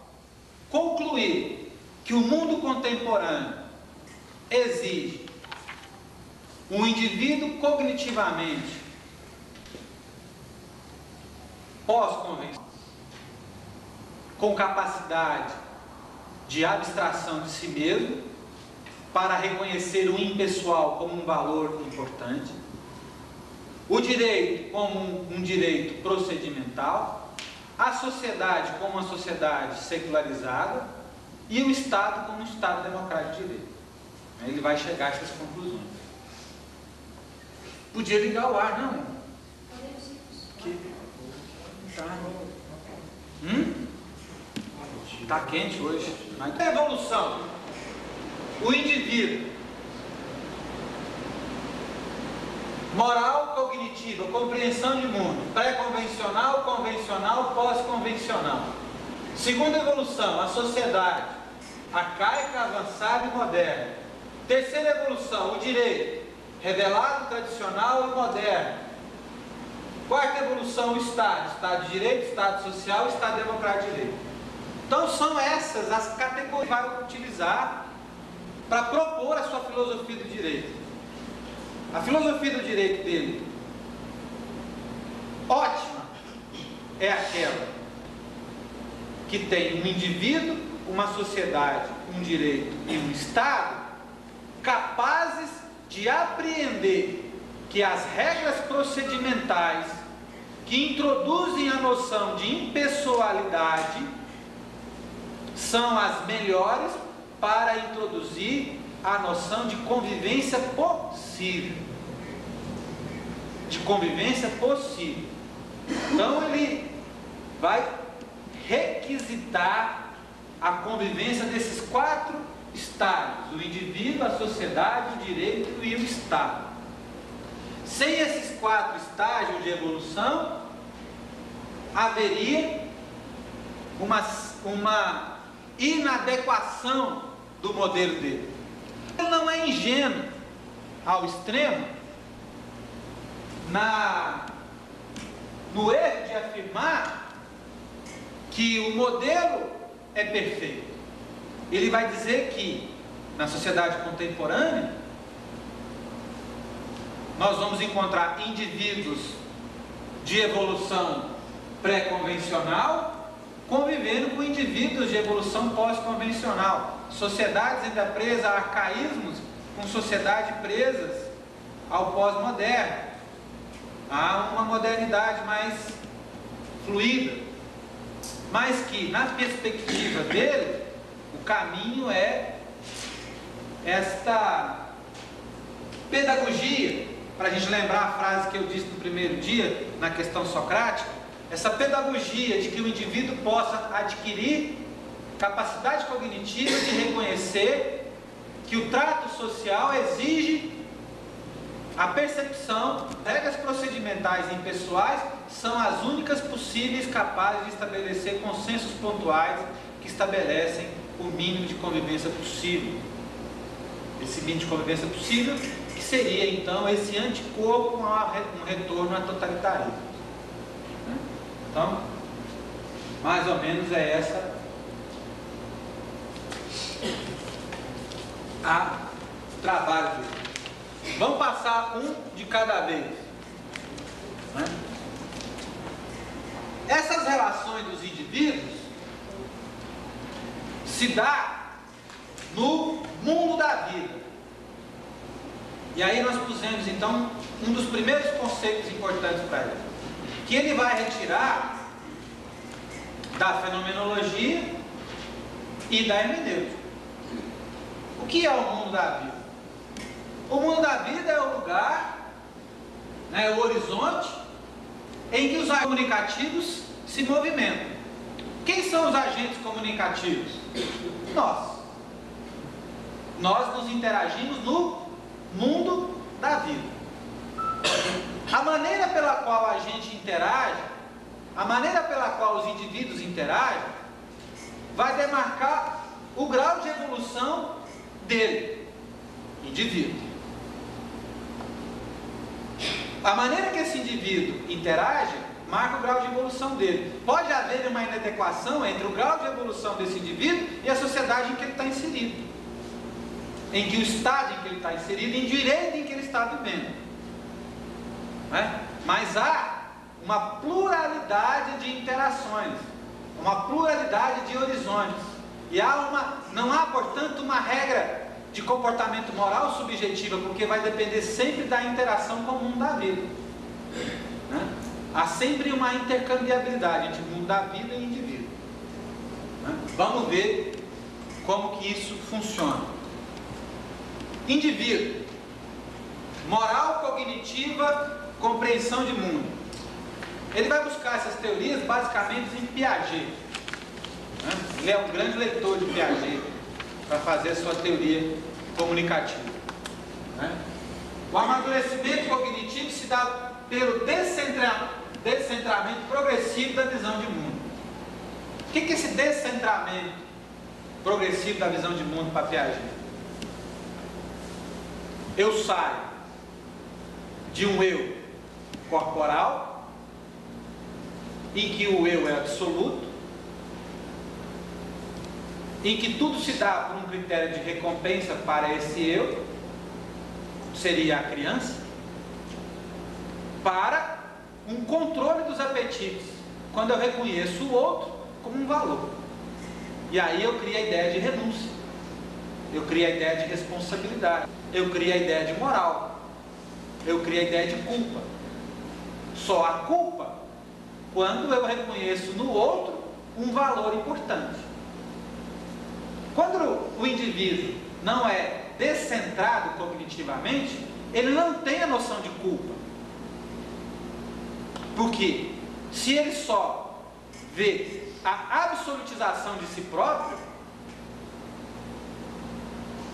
concluir que o mundo contemporâneo exige um indivíduo cognitivamente pós-convencional, com capacidade de abstração de si mesmo, para reconhecer o impessoal como um valor importante, o direito como um direito procedimental, a sociedade como uma sociedade secularizada e o Estado como um Estado democrático de direito. Ele vai chegar a essas conclusões. Podia ligar o ar, não? Tá quente hoje. Mas é evolução. O indivíduo, moral cognitiva, compreensão de mundo, pré-convencional, convencional, pós-convencional, Segunda evolução, a sociedade arcaica, avançada e moderna. Terceira evolução, o direito, revelado, tradicional e moderno. Quarta evolução, o Estado, Estado de Direito, Estado Social, Estado Democrático de Direito. Então são essas as categorias que vai utilizar para propor a sua filosofia do direito. A filosofia do direito dele, ótima, é aquela que tem um indivíduo, uma sociedade, um direito e um Estado capazes de apreender que as regras procedimentais que introduzem a noção de impessoalidade são as melhores para introduzir a noção de convivência possível. De convivência possível. Então ele vai requisitar a convivência desses quatro estágios: o indivíduo, a sociedade, o direito e o Estado. Sem esses quatro estágios de evolução, haveria uma inadequação do modelo dele. Ele não é ingênuo ao extremo no erro de afirmar que o modelo é perfeito. Ele vai dizer que na sociedade contemporânea nós vamos encontrar indivíduos de evolução pré-convencional convivendo com indivíduos de evolução pós-convencional, sociedades ainda presas a arcaísmos com sociedades presas ao pós-moderno. Há uma modernidade mais fluida, mas que na perspectiva dele o caminho é esta pedagogia, para a gente lembrar a frase que eu disse no primeiro dia na questão socrática, essa pedagogia de que o indivíduo possa adquirir capacidade cognitiva de reconhecer que o trato social exige a percepção, regras procedimentais e impessoais são as únicas possíveis capazes de estabelecer consensos pontuais que estabelecem o mínimo de convivência possível. Esse mínimo de convivência possível que seria então esse anticorpo a um retorno ao totalitarismo. Então, mais ou menos é essa a trabalho dele. Vamos passar um de cada vez. Essas relações dos indivíduos se dá no mundo da vida. E aí nós pusemos então um dos primeiros conceitos importantes para ele, que ele vai retirar da fenomenologia e da hermenêutica. O que é o mundo da vida? O mundo da vida é o lugar, o horizonte, em que os agentes comunicativos se movimentam. Quem são os agentes comunicativos? Nós. Nós nos interagimos no mundo da vida. A maneira pela qual a gente interage, a maneira pela qual os indivíduos interagem, vai demarcar o grau de evolução dele, indivíduo. A maneira que esse indivíduo interage marca o grau de evolução dele. Pode haver uma inadequação entre o grau de evolução desse indivíduo e a sociedade em que ele está inserido, em que o estado em que ele está inserido, em direito em que ele está vivendo. Mas há uma pluralidade de interações, uma pluralidade de horizontes, e não há, portanto, uma regra de comportamento moral subjetiva, porque vai depender sempre da interação com o mundo da vida. Há sempre uma intercambiabilidade entre o mundo da vida e o indivíduo. Vamos ver como que isso funciona. Indivíduo, moral cognitiva, compreensão de mundo. Ele vai buscar essas teorias basicamente em Piaget. Ele é um grande leitor de Piaget para fazer a sua teoria comunicativa. O amadurecimento cognitivo se dá pelo descentramento progressivo da visão de mundo. O que é esse descentramento progressivo da visão de mundo para Piaget? Eu saio de um eu corporal, em que o eu é absoluto, em que tudo se dá por um critério de recompensa para esse eu, seria a criança, para um controle dos apetites, quando eu reconheço o outro como um valor. E aí eu crio a ideia de renúncia, eu crio a ideia de responsabilidade, eu crio a ideia de moral, eu crio a ideia de culpa. Só a culpa quando eu reconheço no outro um valor importante. Quando o indivíduo não é descentrado cognitivamente, ele não tem a noção de culpa. Porque se ele só vê a absolutização de si próprio,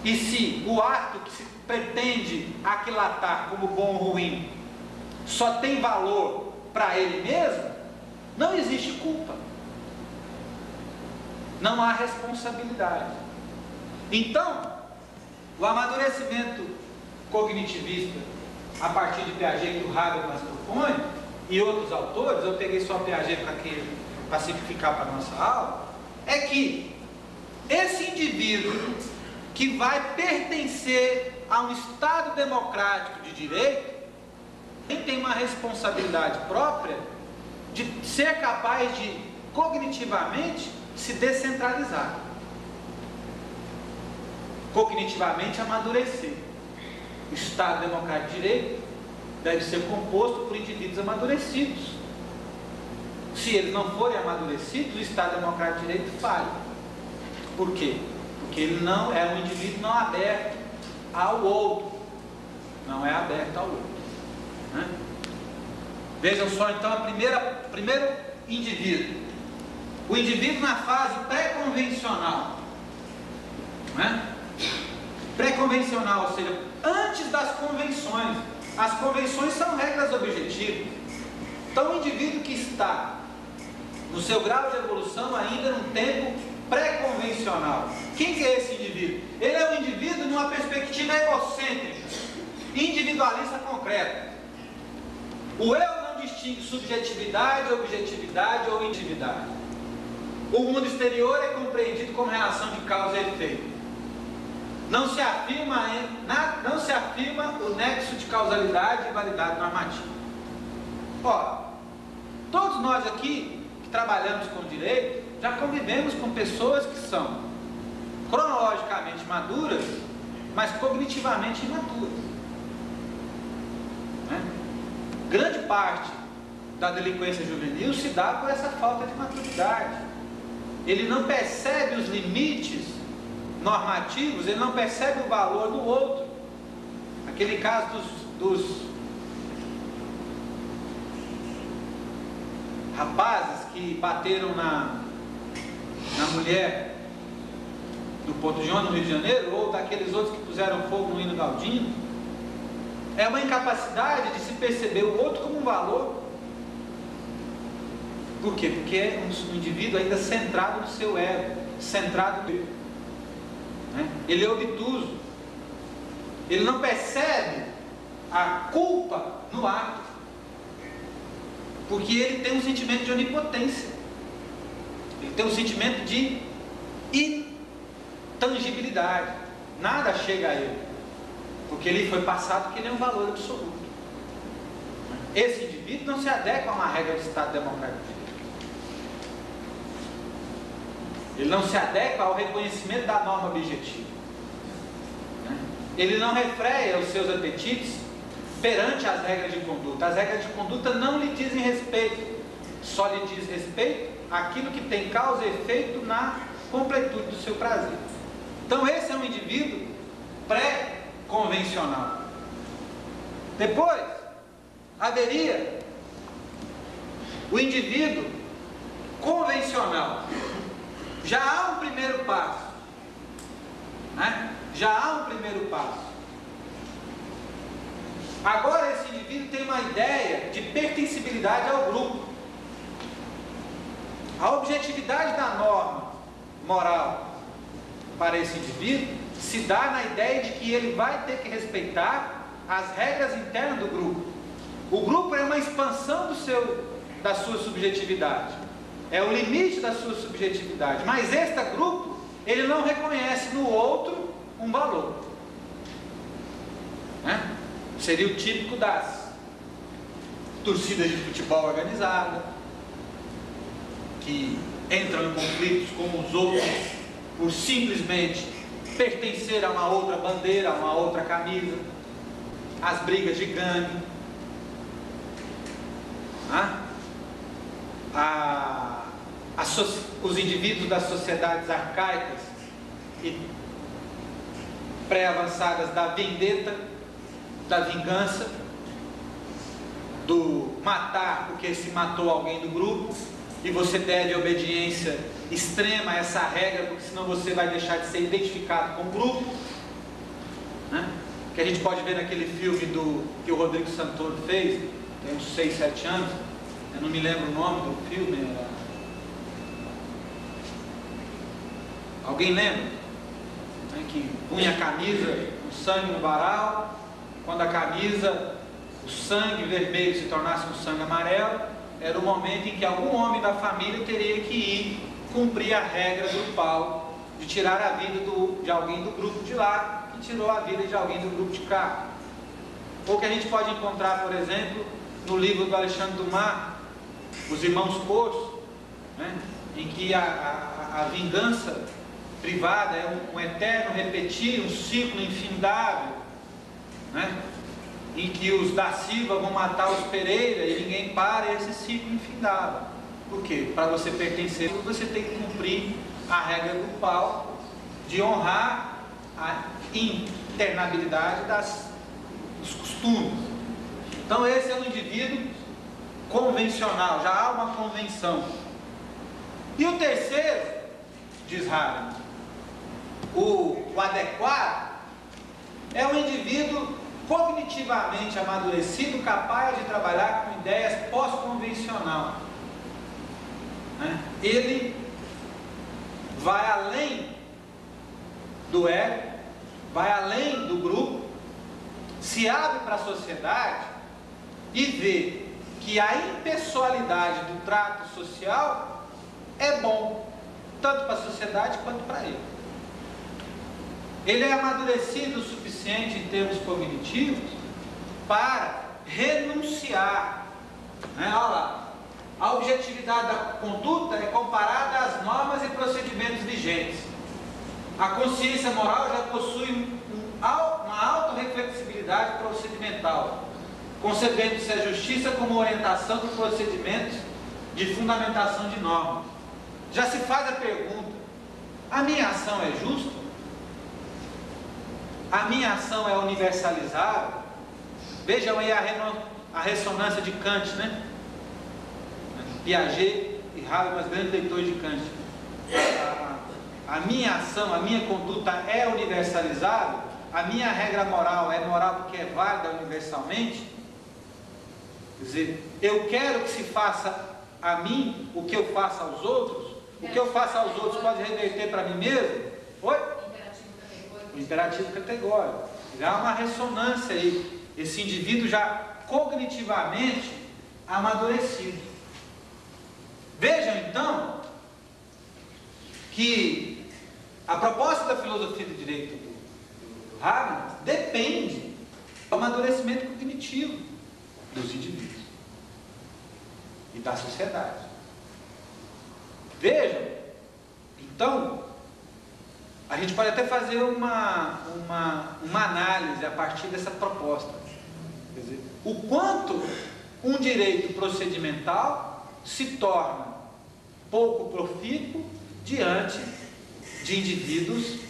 e se o ato que se pretende aquilatar como bom ou ruim só tem valor para ele mesmo, não existe culpa, não há responsabilidade. Então, o amadurecimento cognitivista a partir de Piaget, que o Habermas propõe, e outros autores, eu peguei só Piaget para simplificar para a nossa aula, é que esse indivíduo que vai pertencer a um Estado democrático de direito, ele tem uma responsabilidade própria de ser capaz de, cognitivamente, se descentralizar. Cognitivamente amadurecer. O Estado democrático de direito deve ser composto por indivíduos amadurecidos. Se eles não forem amadurecidos, o Estado democrático de direito falha. Por quê? Porque ele não é um indivíduo não aberto ao outro. Não é aberto ao outro. Né? Vejam só então primeiro indivíduo. O indivíduo na fase pré-convencional. Né? Pré-convencional, ou seja, antes das convenções. As convenções são regras objetivas. Então o indivíduo que está no seu grau de evolução ainda num tempo pré-convencional. Quem que é esse indivíduo? Ele é um indivíduo numa perspectiva egocêntrica, individualista concreta. O eu não distingue subjetividade, objetividade ou individualidade. O mundo exterior é compreendido como relação de causa e efeito. Não se afirma o nexo de causalidade e validade normativa. Ora, todos nós aqui que trabalhamos com direito já convivemos com pessoas que são cronologicamente maduras, mas cognitivamente imaturas. Né? Grande parte da delinquência juvenil se dá por essa falta de maturidade. Ele não percebe os limites normativos, ele não percebe o valor do outro. Aquele caso dos rapazes que bateram na mulher do Porto de João, no Rio de Janeiro, ou daqueles outros que puseram fogo no Hino Galdino, é uma incapacidade de se perceber o outro como um valor. Por quê? Porque é um indivíduo ainda centrado no seu ego, centrado no eu. Ele é obtuso, ele não percebe a culpa no ato, porque ele tem um sentimento de onipotência, ele tem um sentimento de intangibilidade, nada chega a ele, porque ele foi passado que ele é um valor absoluto. Esse indivíduo não se adequa a uma regra de Estado democrático. Ele não se adequa ao reconhecimento da norma objetiva. Ele não refreia os seus apetites perante as regras de conduta. As regras de conduta não lhe dizem respeito, só lhe diz respeito àquilo que tem causa e efeito na completude do seu prazer. Então esse é um indivíduo pré-convencional. Depois haveria o indivíduo convencional. Já há um primeiro passo, né? Já há um primeiro passo. Agora esse indivíduo tem uma ideia de pertencibilidade ao grupo. A objetividade da norma moral para esse indivíduo se dá na ideia de que ele vai ter que respeitar as regras internas do grupo. O grupo é uma expansão da sua subjetividade, é o limite da sua subjetividade, mas este grupo, ele não reconhece no outro um valor, né? Seria o típico das torcidas de futebol organizada, que entram em conflitos com os outros por simplesmente pertencer a uma outra bandeira, a uma outra camisa, as brigas de gangue, os indivíduos das sociedades arcaicas e pré-avançadas da vendetta, da vingança, do matar porque se matou alguém do grupo e você deve obediência extrema a essa regra, porque senão você vai deixar de ser identificado com o grupo, né? Que a gente pode ver naquele filme que o Rodrigo Santoro fez, tem uns 6, 7 anos, eu não me lembro o nome do filme. Alguém lembra? Que punha a camisa, o sangue no varal, quando a camisa, o sangue vermelho se tornasse um sangue amarelo, era o momento em que algum homem da família teria que ir cumprir a regra grupal de tirar a vida de alguém do grupo de lá, que tirou a vida de alguém do grupo de cá. Ou que a gente pode encontrar, por exemplo, no livro do Alexandre Dumas, Os Irmãos Corso, né, em que a vingança privada é um eterno repetir, um ciclo infindável, né, em que os da Silva vão matar os Pereira e ninguém para esse ciclo infindável. Por quê? Para você pertencer, você tem que cumprir a regra grupal de honrar a internabilidade dos costumes. Então esse é um indivíduo convencional, já há uma convenção. E o terceiro, diz Habermas, o adequado, é um indivíduo cognitivamente amadurecido, capaz de trabalhar com ideias pós-convencional. Ele vai além do ego, vai além do grupo, se abre para a sociedade e vê que a impessoalidade do trato social é bom, tanto para a sociedade quanto para ele. Ele é amadurecido o suficiente em termos cognitivos para renunciar, né? Olha lá, a objetividade da conduta é comparada às normas e procedimentos vigentes. A consciência moral já possui uma autorreflexibilidade procedimental, concebendo-se a justiça como orientação dos procedimentos de fundamentação de normas. Já se faz a pergunta: a minha ação é justa? A minha ação é universalizável? Vejam aí a ressonância de Kant, né? Piaget e Habermas, grandes leitores de Kant. A minha ação, a minha conduta é universalizável? A minha regra moral é moral porque é válida universalmente? Quer dizer, eu quero que se faça a mim o que eu faço aos outros? O que eu faço aos outros pode reverter para mim mesmo? Oi? O imperativo categórico. Já há uma ressonância aí. Esse indivíduo já cognitivamente amadurecido. Vejam então que a proposta da filosofia do direito do Habermas depende do amadurecimento cognitivo dos indivíduos e da sociedade. Vejam, então, a gente pode até fazer uma análise a partir dessa proposta. Quer dizer, o quanto um direito procedimental se torna pouco profícuo diante de indivíduos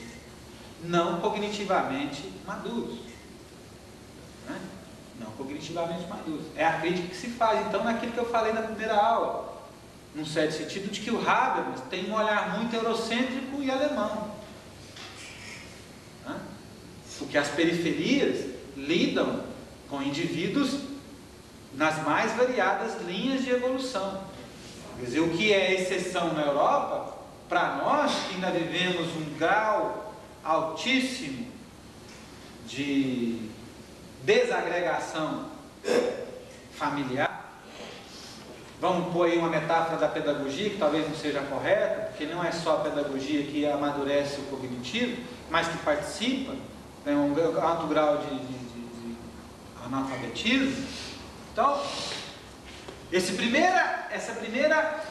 não cognitivamente maduros. Né? Não cognitivamente maduros. É a crítica que se faz, então, naquilo que eu falei na primeira aula, num certo sentido, de que o Habermas tem um olhar muito eurocêntrico e alemão. Né? Porque as periferias lidam com indivíduos nas mais variadas linhas de evolução. Quer dizer, o que é exceção na Europa, para nós que ainda vivemos um grau altíssimo de desagregação familiar, vamos pôr aí uma metáfora da pedagogia, que talvez não seja correta, porque não é só a pedagogia que amadurece o cognitivo, mas que participa, tem um alto grau de analfabetismo. Então, essa primeira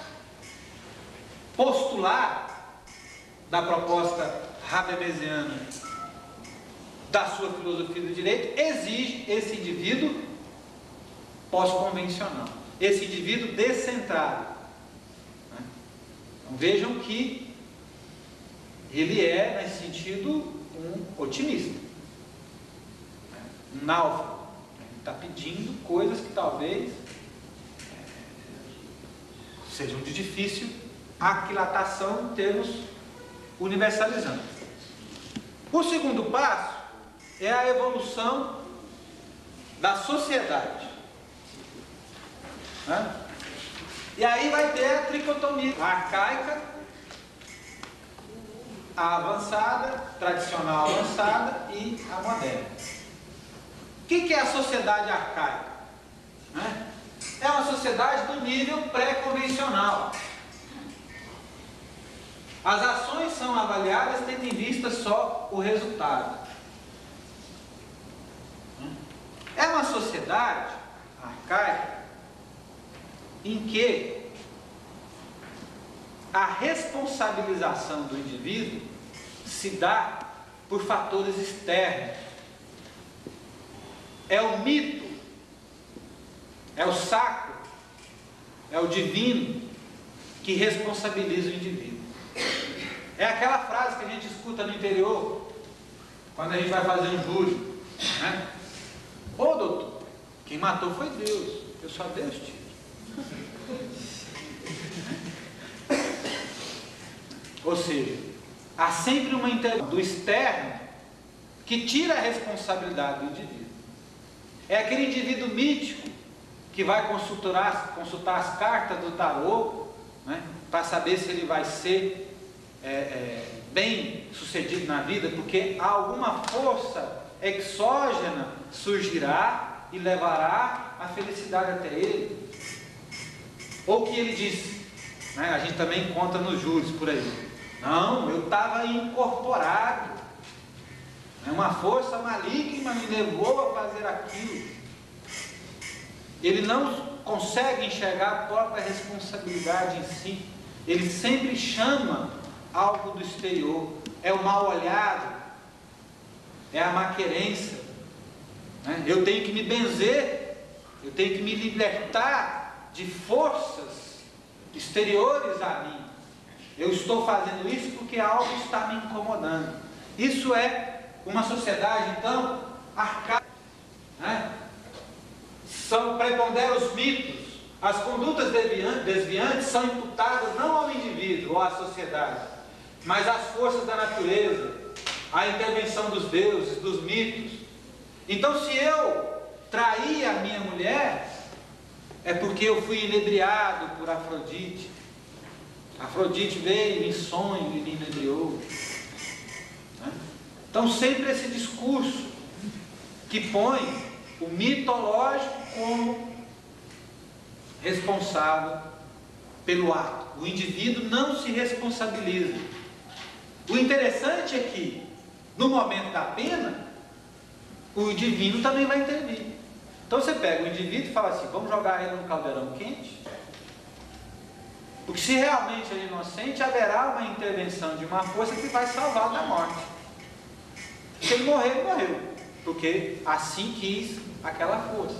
postular da proposta habermasiana da sua filosofia do direito exige esse indivíduo pós-convencional, esse indivíduo descentrado. Então, vejam que ele é, nesse sentido, um otimista, um náufrago. Ele está pedindo coisas que talvez sejam de difícil aquilatação em termos universalizantes. O segundo passo é a evolução da sociedade. E aí vai ter a tricotomia, a arcaica, a avançada, tradicional avançada e a moderna. O que é a sociedade arcaica? É uma sociedade do nível pré-convencional. As ações são avaliadas tendo em vista só o resultado. É uma sociedade arcaica em que a responsabilização do indivíduo se dá por fatores externos. É o mito, é o sacro, é o divino que responsabiliza o indivíduo. É aquela frase que a gente escuta no interior, quando a gente vai fazer um júri, Ô doutor, quem matou foi Deus, eu só dei os tiros. Ou seja, há sempre uma intervenção do externo que tira a responsabilidade do indivíduo. É aquele indivíduo mítico que vai consultar as cartas do tarô, para saber se ele vai ser bem sucedido na vida, porque alguma força exógena surgirá e levará a felicidade até ele. Ou que ele disse, a gente também encontra nos júris por aí: não, eu estava incorporado, uma força maligna me levou a fazer aquilo. Ele não consegue enxergar a própria responsabilidade em si. Ele sempre chama algo do exterior. É o mal olhado, é a maquerência. Eu tenho que me benzer, eu tenho que me libertar de forças exteriores a mim. Eu estou fazendo isso porque algo está me incomodando. Isso é uma sociedade, então, arcaica. Preponderam os mitos. As condutas desviantes são imputadas não ao indivíduo ou à sociedade, mas às forças da natureza, à intervenção dos deuses, dos mitos. Então, se eu traí a minha mulher, é porque eu fui inebriado por Afrodite. Afrodite veio em sonho e me inebriou. Então, sempre esse discurso que põe o mitológico como responsável pelo ato. O indivíduo não se responsabiliza. O interessante é que, no momento da pena, o divino também vai intervir. Então você pega o indivíduo e fala assim: vamos jogar ele no caldeirão quente? Porque se realmente ele é inocente, haverá uma intervenção de uma força que vai salvá-lo da morte. Se ele morrer, ele morreu, porque assim quis aquela força.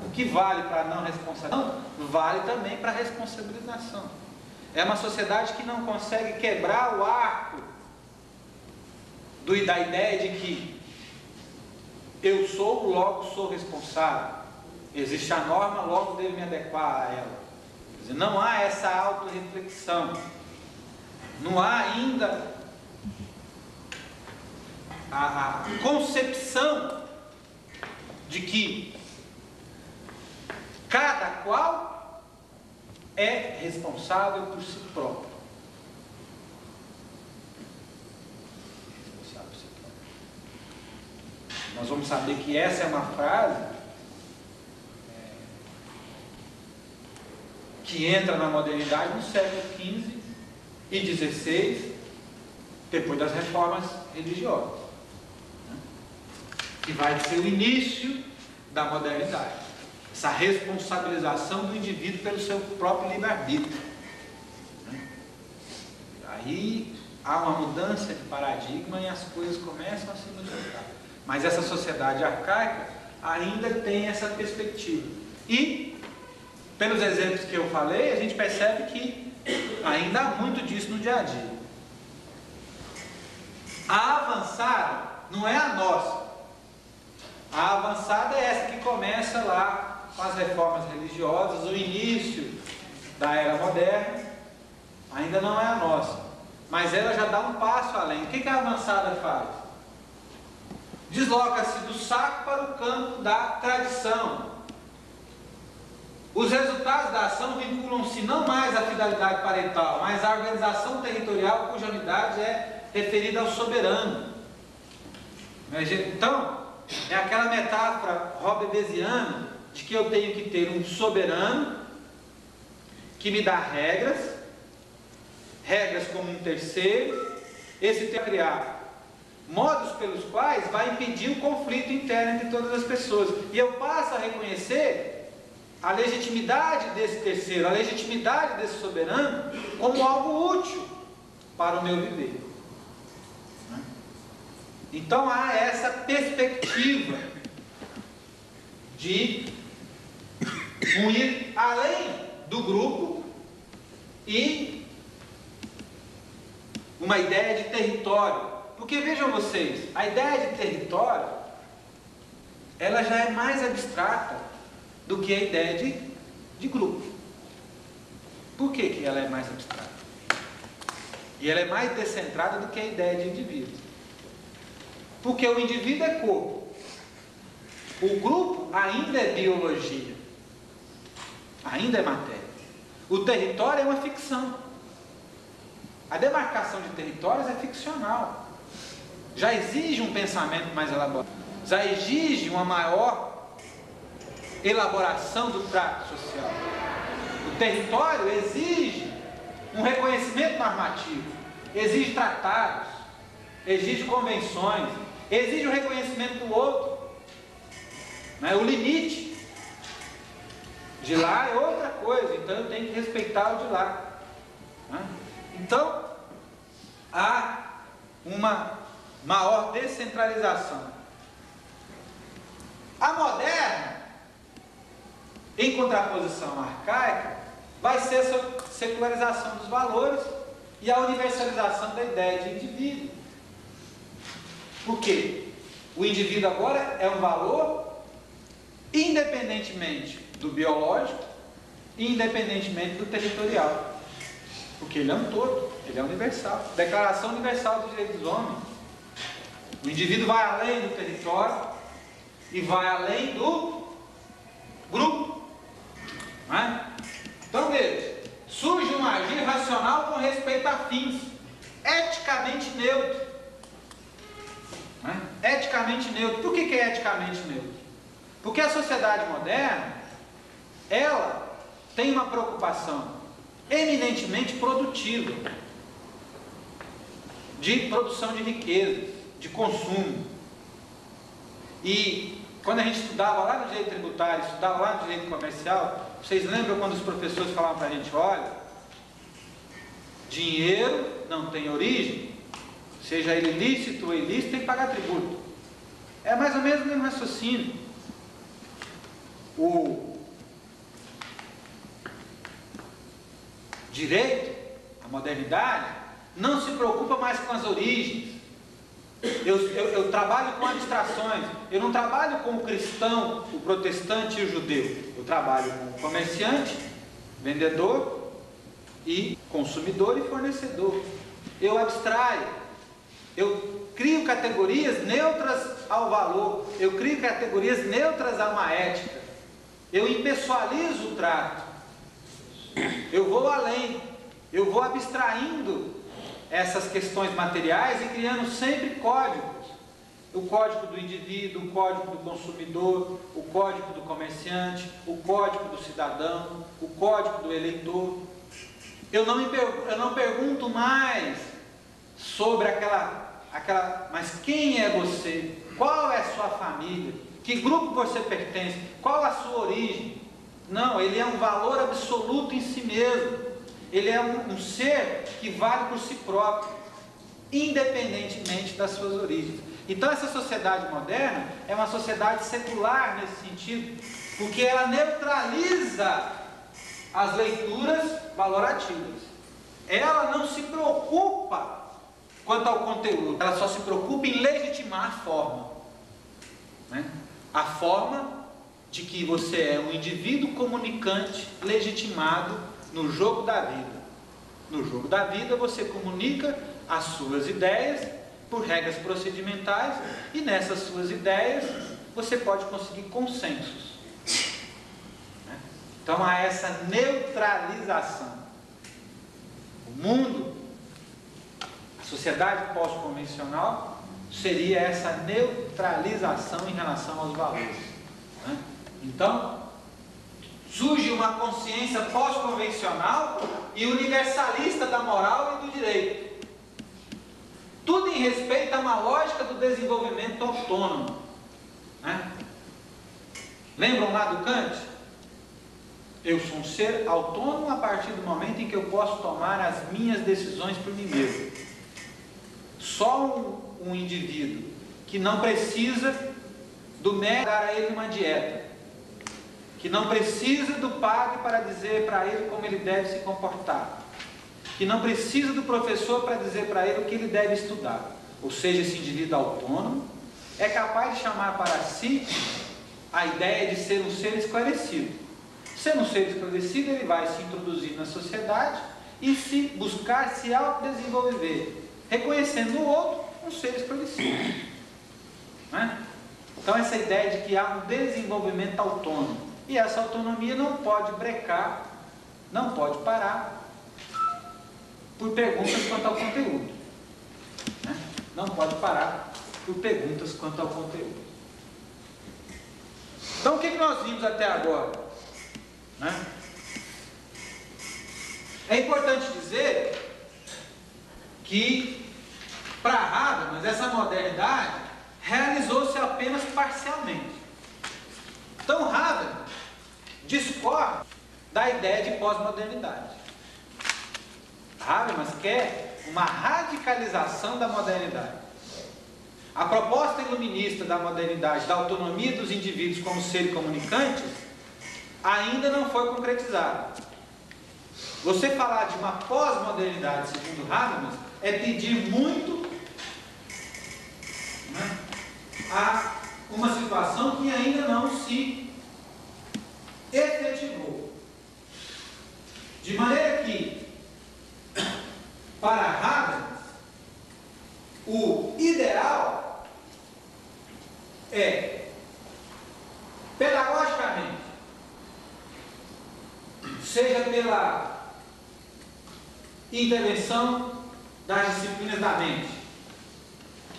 O que vale para a não responsabilização, vale também para a responsabilização. É uma sociedade que não consegue quebrar o arco da ideia de que eu sou, logo sou responsável. Existe a norma, logo devo me adequar a ela. Quer dizer, não há essa autorreflexão. Não há ainda a concepção de que cada qual é responsável por si próprio. Responsável por si próprio. Nós vamos saber que essa é uma frase que entra na modernidade no século XV e XVI, depois das reformas religiosas, que vai ser o início da modernidade, essa responsabilização do indivíduo pelo seu próprio livre-arbítrio. Aí há uma mudança de paradigma e as coisas começam a se modificar. Mas essa sociedade arcaica ainda tem essa perspectiva. E, pelos exemplos que eu falei, a gente percebe que ainda há muito disso no dia a dia. A avançada não é a nossa. A avançada é essa que começa lá com as reformas religiosas, o início da era moderna, ainda não é a nossa. Mas ela já dá um passo além. O que a avançada faz? Desloca-se do saco para o campo da tradição. Os resultados da ação vinculam-se não mais à fidelidade parental, mas à organização territorial cuja unidade é referida ao soberano. Então, é aquela metáfora robespierriana de que eu tenho que ter um soberano que me dá regras como um terceiro, esse tem que criar modos pelos quais vai impedir o conflito interno entre todas as pessoas. E eu passo a reconhecer a legitimidade desse terceiro, a legitimidade desse soberano como algo útil para o meu viver. Então há essa perspectiva de ir além do grupo e uma ideia de território. Porque vejam vocês, a ideia de território ela já é mais abstrata do que a ideia de grupo. Por que ela é mais abstrata? E ela é mais descentrada do que a ideia de indivíduo. Porque o indivíduo é corpo. O grupo ainda é biologia. Ainda é matéria. O território é uma ficção. A demarcação de territórios é ficcional. Já exige um pensamento mais elaborado. Já exige uma maior elaboração do trato social. O território exige um reconhecimento normativo. Exige tratados. Exige convenções. Exige o reconhecimento do outro. O limite de lá é outra coisa, então eu tenho que respeitar o de lá. Então, há uma maior descentralização. A moderna, em contraposição à arcaica, vai ser a secularização dos valores e a universalização da ideia de indivíduo. Por quê? O indivíduo agora é um valor independentemente do biológico e independentemente do territorial. Porque ele é um todo, ele é universal. Declaração Universal dos Direitos dos Homens. O indivíduo vai além do território e vai além do grupo. Não é? Então veja, surge um agir racional com respeito a fins, eticamente neutro. Eticamente neutro. Por que é eticamente neutro? Porque a sociedade moderna, ela tem uma preocupação eminentemente produtiva, de produção de riqueza, de consumo. E quando a gente estudava lá no direito tributário, estudava lá no direito comercial, vocês lembram quando os professores falavam para a gente, olha, dinheiro não tem origem, seja ele lícito ou ilícito, tem que pagar tributo. É mais ou menos o mesmo raciocínio. O direito, a modernidade, não se preocupa mais com as origens. Eu trabalho com abstrações. Eu não trabalho com o cristão, o protestante e o judeu. Eu trabalho com o comerciante, vendedor e consumidor e fornecedor. Eu abstraio. Eu crio categorias neutras ao valor. Eu crio categorias neutras a uma ética. Eu impessoalizo o trato. Eu vou além, eu vou abstraindo essas questões materiais e criando sempre códigos. O código do indivíduo, o código do consumidor, o código do comerciante, o código do cidadão, o código do eleitor. Eu não pergunto mais sobre mas quem é você? Qual é a sua família? Que grupo você pertence? Qual a sua origem? Não, ele é um valor absoluto em si mesmo. Ele é um ser que vale por si próprio, independentemente das suas origens. Então essa sociedade moderna é uma sociedade secular nesse sentido, porque ela neutraliza as leituras valorativas. Ela não se preocupa quanto ao conteúdo, ela só se preocupa em legitimar a forma, né? A forma de que você é um indivíduo comunicante legitimado no jogo da vida. No jogo da vida você comunica as suas ideias por regras procedimentais e nessas suas ideias você pode conseguir consensos. Então há essa neutralização. O mundo, a sociedade pós-convencional seria essa neutralização em relação aos valores, né? Então surge uma consciência pós-convencional e universalista da moral e do direito. Tudo em respeito a uma lógica do desenvolvimento autônomo, né? Lembram lá do Kant? Eu sou um ser autônomo a partir do momento em que eu posso tomar as minhas decisões por mim mesmo. Só um indivíduo que não precisa do médico dar a ele uma dieta, que não precisa do padre para dizer para ele como ele deve se comportar, que não precisa do professor para dizer para ele o que ele deve estudar. Ou seja, esse indivíduo autônomo é capaz de chamar para si a ideia de ser um ser esclarecido. Sendo um ser esclarecido, ele vai se introduzir na sociedade e se buscar se autodesenvolver, reconhecendo no outro um ser esclarecido, né? Então essa ideia de que há um desenvolvimento autônomo, e essa autonomia não pode brecar, não pode parar por perguntas quanto ao conteúdo, né? Não pode parar por perguntas quanto ao conteúdo. Então o que nós vimos até agora, né? É importante dizer que para Habermas essa modernidade realizou-se apenas parcialmente. Então Habermas discorda da ideia de pós-modernidade. Habermas quer uma radicalização da modernidade. A proposta iluminista da modernidade, da autonomia dos indivíduos como seres comunicantes, ainda não foi concretizada. Você falar de uma pós-modernidade, segundo Habermas, é pedir muito, né, a uma situação que ainda não se efetivou. De maneira que, para Habermas, o ideal é, pedagogicamente, seja pela intervenção das disciplinas da mente,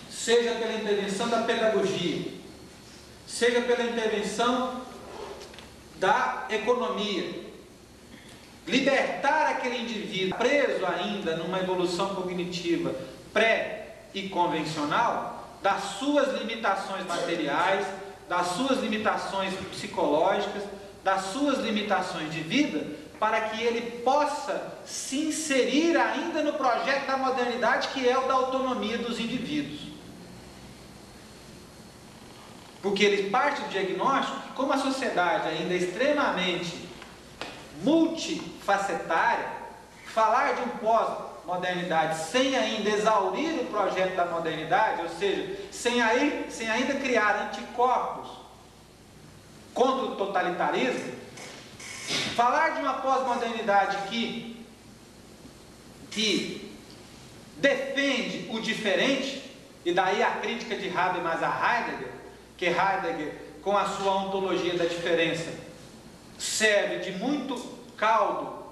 seja pela intervenção da pedagogia, seja pela intervenção da economia, libertar aquele indivíduo preso ainda numa evolução cognitiva pré e convencional das suas limitações materiais, das suas limitações psicológicas, das suas limitações de vida, para que ele possa se inserir ainda no projeto da modernidade, que é o da autonomia dos indivíduos. Porque ele parte do diagnóstico que, como a sociedade ainda é extremamente multifacetária, falar de um pós-modernidade sem ainda exaurir o projeto da modernidade, ou seja, sem ainda criar anticorpos contra o totalitarismo, falar de uma pós-modernidade que defende o diferente, e daí a crítica de Habermas a Heidegger, que Heidegger, com a sua ontologia da diferença, serve de muito caldo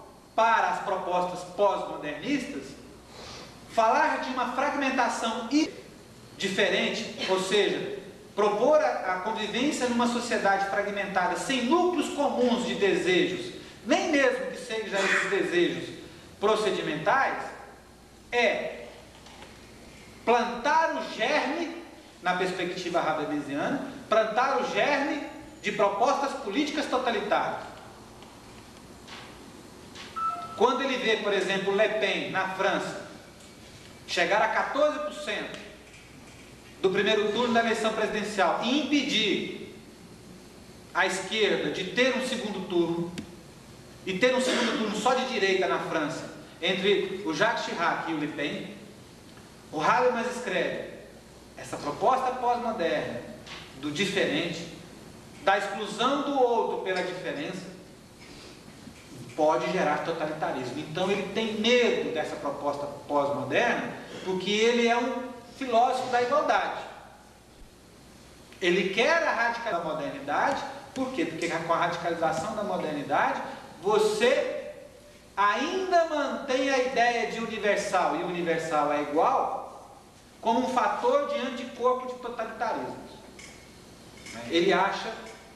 para as propostas pós-modernistas, falar de uma fragmentação diferente, ou seja, propor a convivência numa sociedade fragmentada, sem núcleos comuns de desejos, nem mesmo que sejam esses desejos procedimentais, é plantar o germe, na perspectiva habermasiana, plantar o germe de propostas políticas totalitárias. Quando ele vê, por exemplo, Le Pen, na França, chegar a 14% do primeiro turno da eleição presidencial e impedir a esquerda de ter um segundo turno, e ter um segundo turno só de direita na França, entre o Jacques Chirac e o Le Pen, o Habermas escreve: essa proposta pós-moderna do diferente, da exclusão do outro pela diferença, pode gerar totalitarismo. Então ele tem medo dessa proposta pós-moderna, porque ele é um filósofo da igualdade. Ele quer a radicalização da modernidade. Por quê? Porque com a radicalização da modernidade, você ainda mantém a ideia de universal, e universal é igual, como um fator de anticorpo de totalitarismo. Ele acha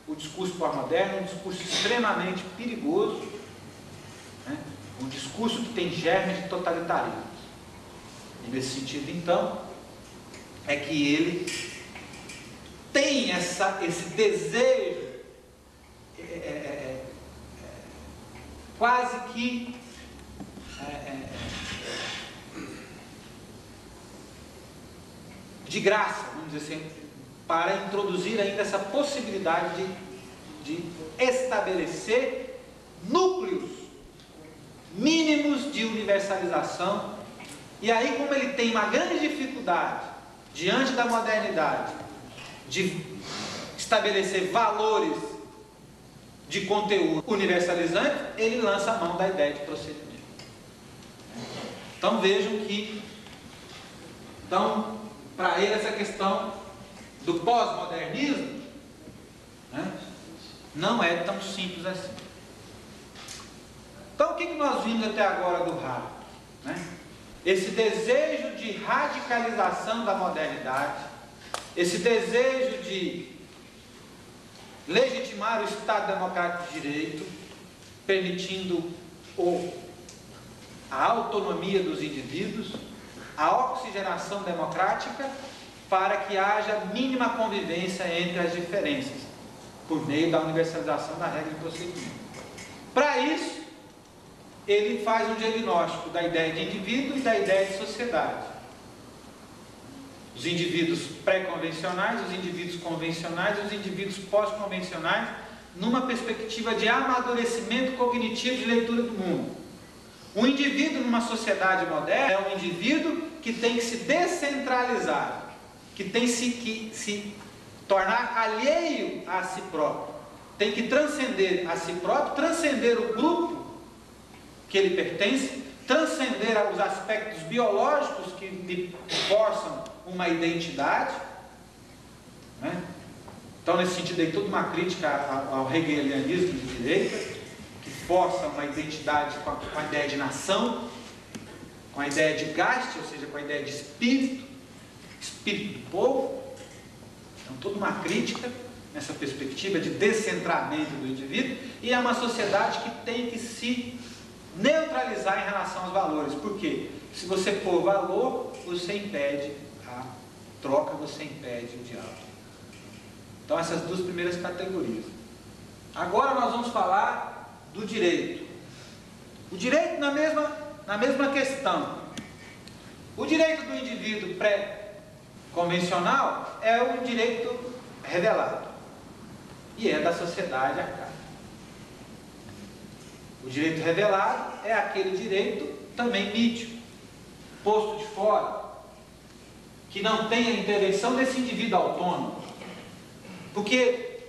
o discurso pós-moderno um discurso extremamente perigoso, um discurso que tem germes de totalitarismo. E nesse sentido, então, é que ele tem esse desejo quase que de graça, vamos dizer assim, para introduzir ainda essa possibilidade de estabelecer núcleos mínimos de universalização. E aí, como ele tem uma grande dificuldade diante da modernidade de estabelecer valores de conteúdo universalizante, ele lança a mão da ideia de procedimento. Então vejam que, para ele, essa questão do pós-modernismo, não é tão simples assim. Então o que nós vimos até agora do Habermas? Esse desejo de radicalização da modernidade, esse desejo de legitimar o Estado Democrático de Direito, permitindo a autonomia dos indivíduos, a oxigenação democrática, para que haja mínima convivência entre as diferenças, por meio da universalização da regra de procedimento. Para isso, ele faz um diagnóstico da ideia de indivíduo e da ideia de sociedade. Os indivíduos pré-convencionais, os indivíduos convencionais e os indivíduos pós-convencionais, numa perspectiva de amadurecimento cognitivo de leitura do mundo. O indivíduo numa sociedade moderna é um indivíduo que tem que se descentralizar, que tem que se tornar alheio a si próprio, tem que transcender a si próprio, transcender o grupo que ele pertence, transcender os aspectos biológicos que lhe forçam uma identidade. Então, nesse sentido aí, toda uma crítica ao hegelianismo de direita, que força uma identidade com a ideia de nação, com a ideia de Geist, ou seja, com a ideia de espírito do povo. Então, toda uma crítica nessa perspectiva de descentramento do indivíduo, e é uma sociedade que tem que se neutralizar em relação aos valores. Por quê? Se você pôr valor, você impede a troca, você impede o diálogo. Então, essas duas primeiras categorias. Agora nós vamos falar do direito. O direito na mesma questão. O direito do indivíduo pré-convencional é o direito revelado, e é da sociedade arcaica. O direito revelado é aquele direito também mítico, posto de fora, que não tem a intervenção desse indivíduo autônomo. Porque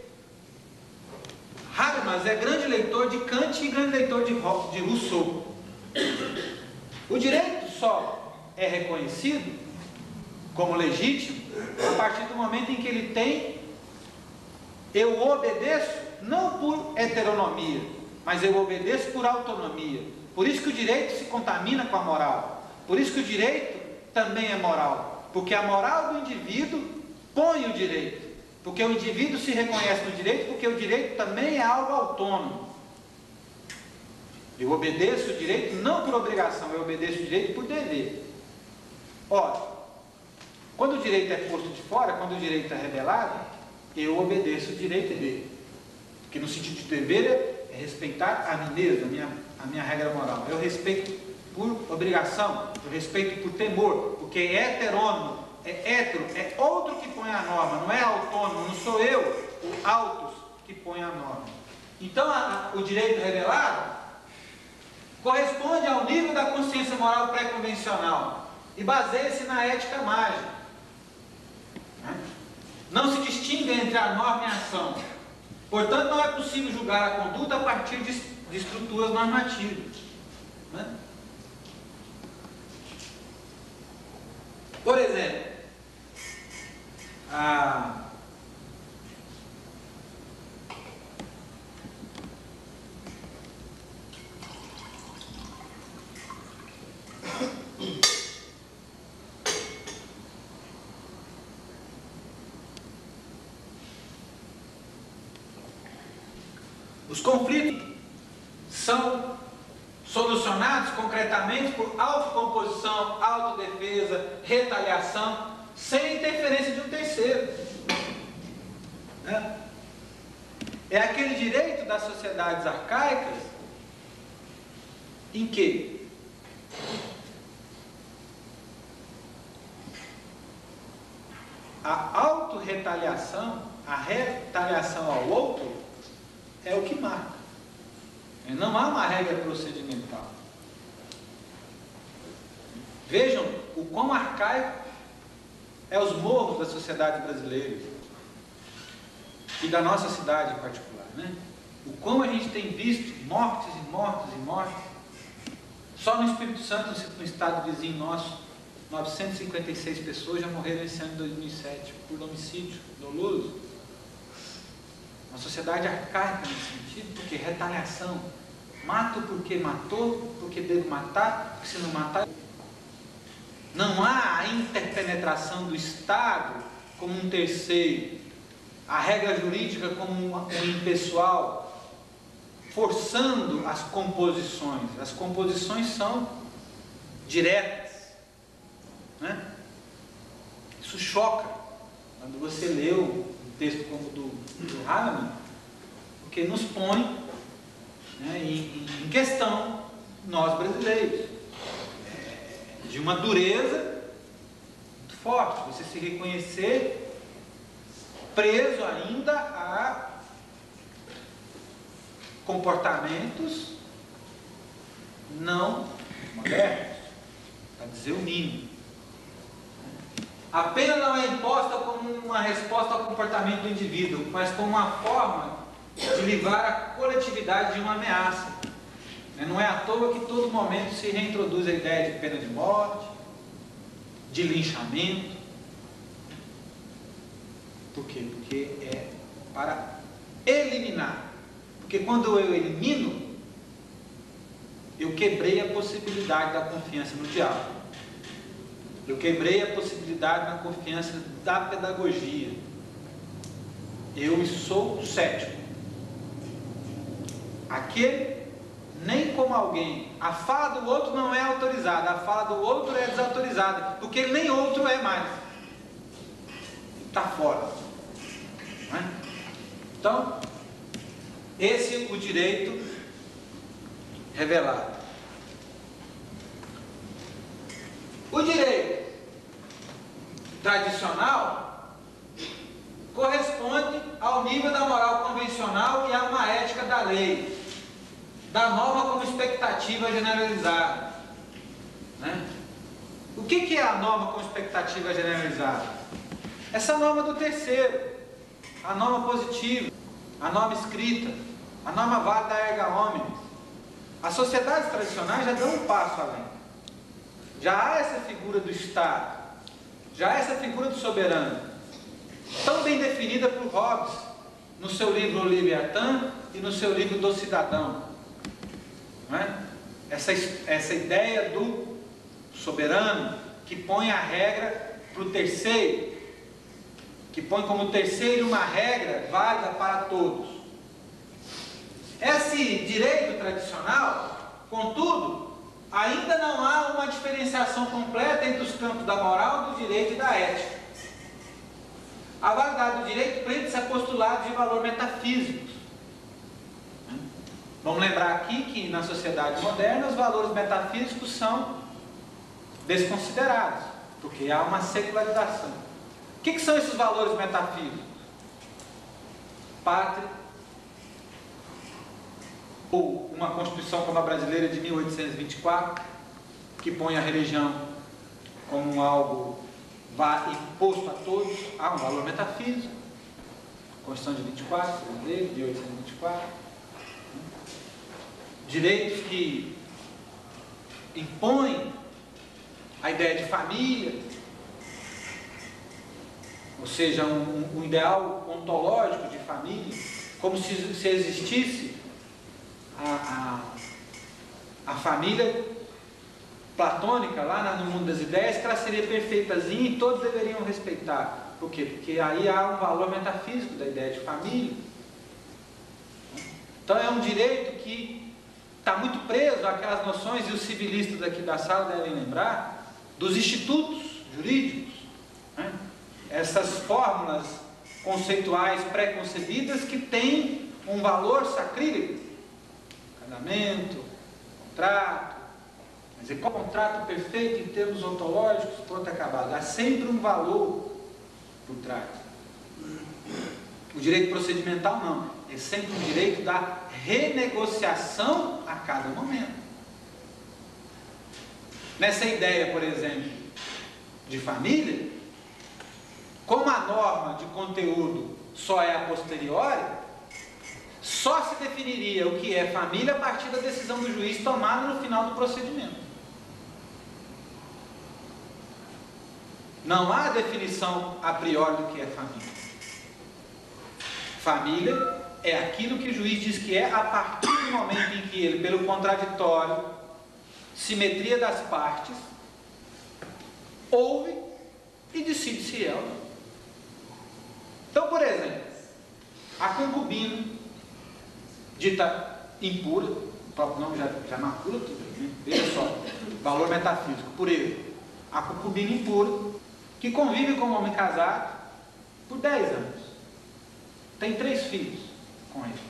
Habermas é grande leitor de Kant e grande leitor de Rousseau. O direito só é reconhecido como legítimo a partir do momento em que ele tem: eu obedeço não por heteronomia, mas eu obedeço por autonomia. Por isso que o direito se contamina com a moral. Por isso que o direito também é moral. Porque a moral do indivíduo põe o direito. Porque o indivíduo se reconhece no direito, porque o direito também é algo autônomo. Eu obedeço o direito não por obrigação, eu obedeço o direito por dever. Ora, quando o direito é posto de fora, quando o direito é rebelado, eu obedeço o direito dele. Porque no sentido de dever é respeitar a mim mesmo, a minha regra moral. Eu respeito por obrigação, eu respeito por temor, porque é heterônomo, é hétero, é outro que põe a norma, não é autônomo, não sou eu, o autos, que põe a norma. Então, o direito revelado corresponde ao nível da consciência moral pré-convencional e baseia-se na ética mágica. Não se distingue entre a norma e a ação. Portanto, não é possível julgar a conduta a partir de estruturas normativas. Por exemplo, os conflitos são solucionados concretamente por autocomposição, autodefesa, retaliação, sem interferência de um terceiro. É aquele direito das sociedades arcaicas em que a autorretaliação, a retaliação ao outro, é o que marca. Não há uma regra procedimental. Vejam o quão arcaico é os morros da sociedade brasileira e da nossa cidade em particular, O quão a gente tem visto mortes e mortes e mortes. Só no Espírito Santo, no estado vizinho nosso, 956 pessoas já morreram esse ano de 2007 por homicídio doloso. Uma sociedade arcaica nesse sentido, porque retaliação. Mato porque matou, porque devo matar, porque se não matar. Não há a interpenetração do Estado como um terceiro, a regra jurídica como um impessoal, forçando as composições. As composições são diretas. Isso choca quando você lê um texto como do Hahnemann, porque nos põe em questão, nós brasileiros, de uma dureza muito forte, você se reconhecer preso ainda a comportamentos não modernos, para dizer o mínimo. A pena não é imposta como uma resposta ao comportamento do indivíduo, mas como uma forma de livrar a coletividade de uma ameaça. Não é à toa que todo momento se reintroduz a ideia de pena de morte, de linchamento. Por quê? Porque é para eliminar. Porque quando eu elimino, eu quebrei a possibilidade da confiança no diálogo. Eu quebrei a possibilidade na confiança da pedagogia. Eu sou cético. Aquele, nem como alguém, a fala do outro não é autorizada, a fala do outro é desautorizada, porque ele nem outro é mais. Está fora. Não é? Então, esse é o direito revelado. O direito tradicional corresponde ao nível da moral convencional e a uma ética da lei, da norma como expectativa generalizada. O que é a norma como expectativa generalizada? Essa norma do terceiro, a norma positiva, a norma escrita, a norma válida erga omnes. As sociedades tradicionais já dão um passo além. Já há essa figura do Estado, já há essa figura do soberano, tão bem definida por Hobbes, no seu livro O Leviatã e no seu livro Do Cidadão. Não é? essa ideia do soberano que põe a regra para o terceiro, que põe como terceiro uma regra válida para todos. Esse direito tradicional, contudo, ainda não há uma diferenciação completa entre os campos da moral, do direito e da ética. A validade do direito prende-se a postulados de valor metafísicos. Vamos lembrar aqui que na sociedade moderna os valores metafísicos são desconsiderados, porque há uma secularização. O que são esses valores metafísicos? Pátria, ou uma Constituição como a brasileira de 1824, que põe a religião como algo imposto a todos, há um valor metafísico. Constituição de 24, brasileira, de 1824. Direitos que impõem a ideia de família, ou seja, um ideal ontológico de família, como se existisse a família platônica lá no mundo das ideias, que ela seria perfeitazinha e todos deveriam respeitar. Por quê? Porque aí há um valor metafísico da ideia de família. Então é um direito que está muito preso àquelas noções, e os civilistas aqui da sala devem lembrar, dos institutos jurídicos, né? Essas fórmulas conceituais pré-concebidas que têm um valor sacrílego. Casamento, contrato, mas é qual contrato perfeito em termos ontológicos, pronto, acabado. Há sempre um valor por trás. O direito procedimental não, é sempre o direito da renegociação a cada momento. Nessa ideia, por exemplo, de família, como a norma de conteúdo só é a posteriori, só se definiria o que é família a partir da decisão do juiz tomada no final do procedimento. Não há definição a priori do que é família. Família é aquilo que o juiz diz que é a partir do momento em que ele, pelo contraditório, simetria das partes, ouve e decide se é ou não. Então, por exemplo, a concubina, dita impura, o próprio nome já macula tudo, né? Veja só, valor metafísico, pureza. A concubina impura, que convive com um homem casado por 10 anos, tem 3 filhos com ele.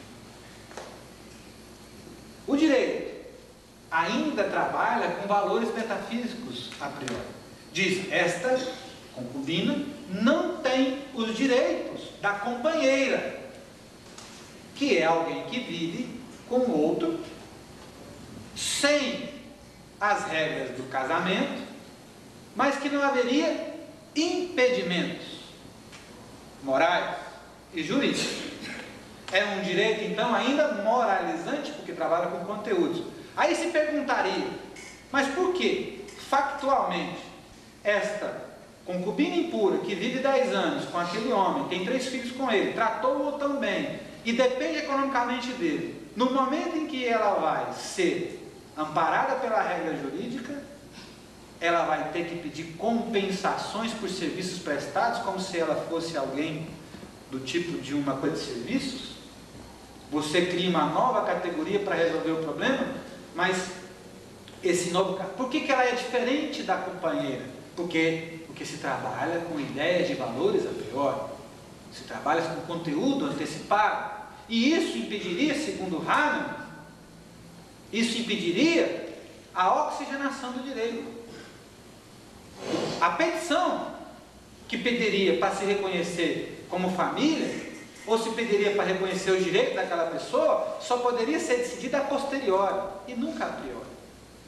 O direito ainda trabalha com valores metafísicos a priori. Diz, esta concubina não tem os direitos da companheira, que é alguém que vive com o outro sem as regras do casamento, mas que não haveria impedimentos morais e jurídicos. É um direito, então, ainda moralizante, porque trabalha com conteúdos. Aí se perguntaria, mas por que, factualmente, esta concubina impura, que vive 10 anos com aquele homem, tem 3 filhos com ele, tratou-o tão bem, e depende economicamente dele, no momento em que ela vai ser amparada pela regra jurídica, ela vai ter que pedir compensações por serviços prestados, como se ela fosse alguém do tipo de uma coisa de serviços? Você cria uma nova categoria para resolver o problema, mas esse novo... Por que ela é diferente da companheira? Porque se trabalha com ideias de valores a priori, se trabalha com conteúdo antecipado, e isso impediria, segundo Hahnemann, isso impediria a oxigenação do direito. A petição que pediria para se reconhecer como família, ou se pediria para reconhecer os direitos daquela pessoa, só poderia ser decidida a posteriori, e nunca a priori.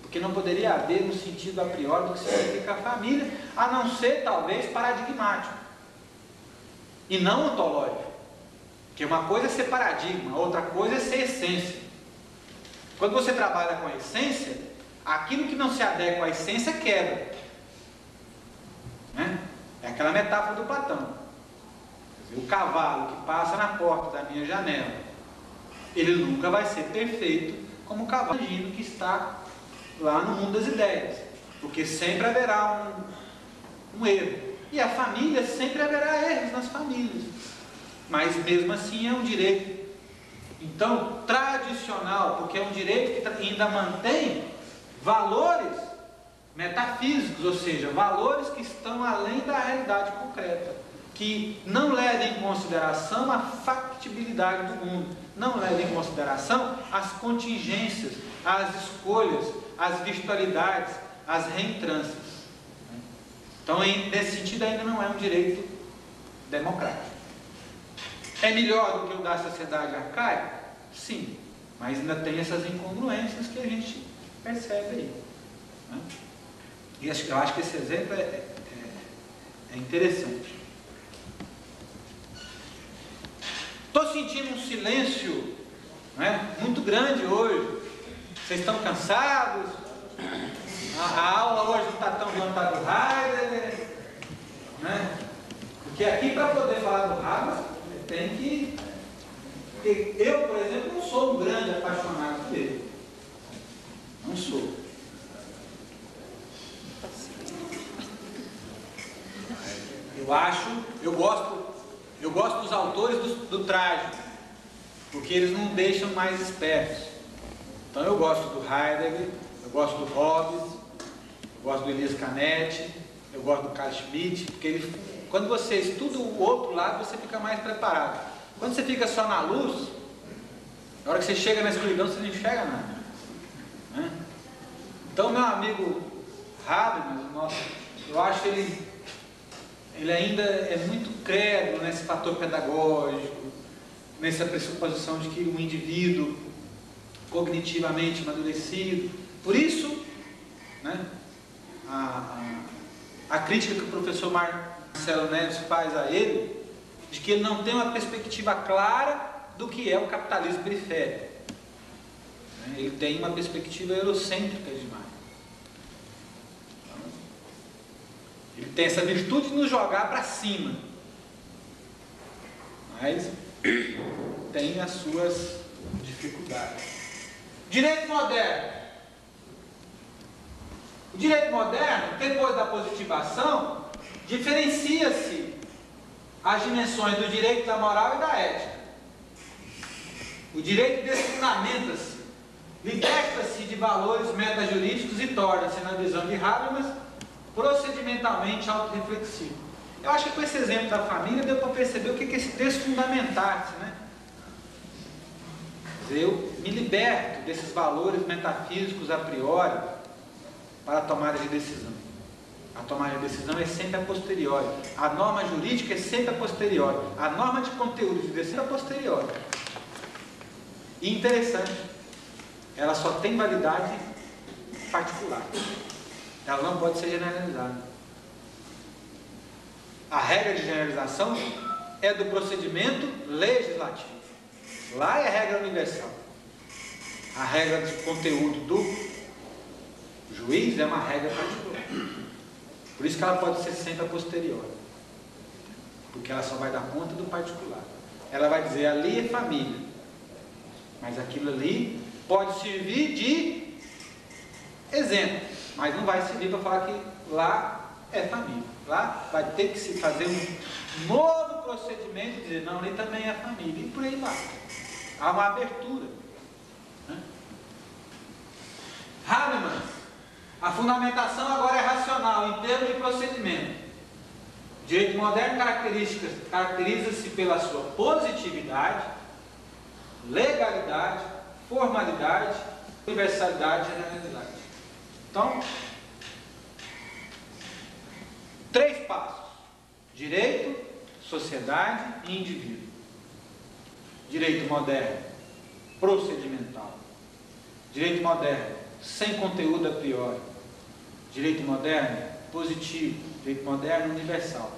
Porque não poderia haver um sentido a priori do que significa família, a não ser, talvez, paradigmático, e não ontológico. Porque uma coisa é ser paradigma, outra coisa é ser essência. Quando você trabalha com a essência, aquilo que não se adequa à essência quebra. Né? É aquela metáfora do Platão. Quer dizer, o cavalo que passa na porta da minha janela, ele nunca vai ser perfeito como o cavalo que está lá no mundo das ideias, porque sempre haverá um erro. E a família, sempre haverá erros nas famílias, mas mesmo assim é um direito, então, tradicional, porque é um direito que ainda mantém valores metafísicos, ou seja, valores que estão além da realidade concreta, que não levam em consideração a factibilidade do mundo, não levam em consideração as contingências, as escolhas, as virtualidades, as reentrâncias. Então, nesse sentido, ainda não é um direito democrático. É melhor do que o da sociedade arcaica? Sim, mas ainda tem essas incongruências que a gente percebe aí, né? E eu acho que esse exemplo é interessante. Estou sentindo um silêncio, né, muito grande hoje. Vocês estão cansados? A aula hoje não está tão levantada do Heidegger, né? Porque aqui, para poder falar do Heidegger, tem que... Eu, por exemplo, não sou um grande apaixonado por ele. Não sou. Eu gosto dos autores do trágico, porque eles não deixam mais espertos. Então eu gosto do Heidegger, eu gosto do Hobbes, eu gosto do Elias Canetti, eu gosto do Carl Schmitt, porque quando você estuda o outro lado, você fica mais preparado. Quando você fica só na luz, na hora que você chega na escuridão, você não enxerga nada, né? Então, meu amigo Habermas, eu acho que ele ainda é muito crédulo nesse fator pedagógico, nessa pressuposição de que o indivíduo cognitivamente amadurecido. Por isso, né, a crítica que o professor Marcelo Neves faz a ele, de que ele não tem uma perspectiva clara do que é o capitalismo periférico. Ele tem uma perspectiva eurocêntrica demais. Ele tem essa virtude de nos jogar para cima, mas tem as suas dificuldades. Direito moderno. O direito moderno, depois da positivação, diferencia-se as dimensões do direito, da moral e da ética. O direito desfundamenta-se, liberta-se de valores metajurídicos e torna-se, na visão de Habermas, procedimentalmente autorreflexivo. Eu acho que com esse exemplo da família deu para perceber o que é esse desfundamentar-se, né? Eu me liberto desses valores metafísicos a priori para a tomada de decisão. A tomada de decisão é sempre a posteriori. A norma jurídica é sempre a posteriori. A norma de conteúdo de decisão é a posteriori. E interessante, ela só tem validade particular. Ela não pode ser generalizada. A regra de generalização é do procedimento legislativo. Lá é a regra universal. A regra de conteúdo do juiz é uma regra particular. Por isso que ela pode ser sempre a posteriori. Porque ela só vai dar conta do particular. Ela vai dizer, ali é família. Mas aquilo ali pode servir de exemplo. Mas não vai servir para falar que lá é família. Lá vai ter que se fazer um novo procedimento e dizer, não, ali também é família. E por aí vai. Há uma abertura. Habermas, a fundamentação agora é racional, em termos de procedimento. O direito moderno caracteriza-se pela sua positividade, legalidade, formalidade, universalidade e generalidade. Então, 3 passos: direito, sociedade e indivíduo. Direito moderno, procedimental. Direito moderno, sem conteúdo a priori. Direito moderno, positivo. Direito moderno, universal.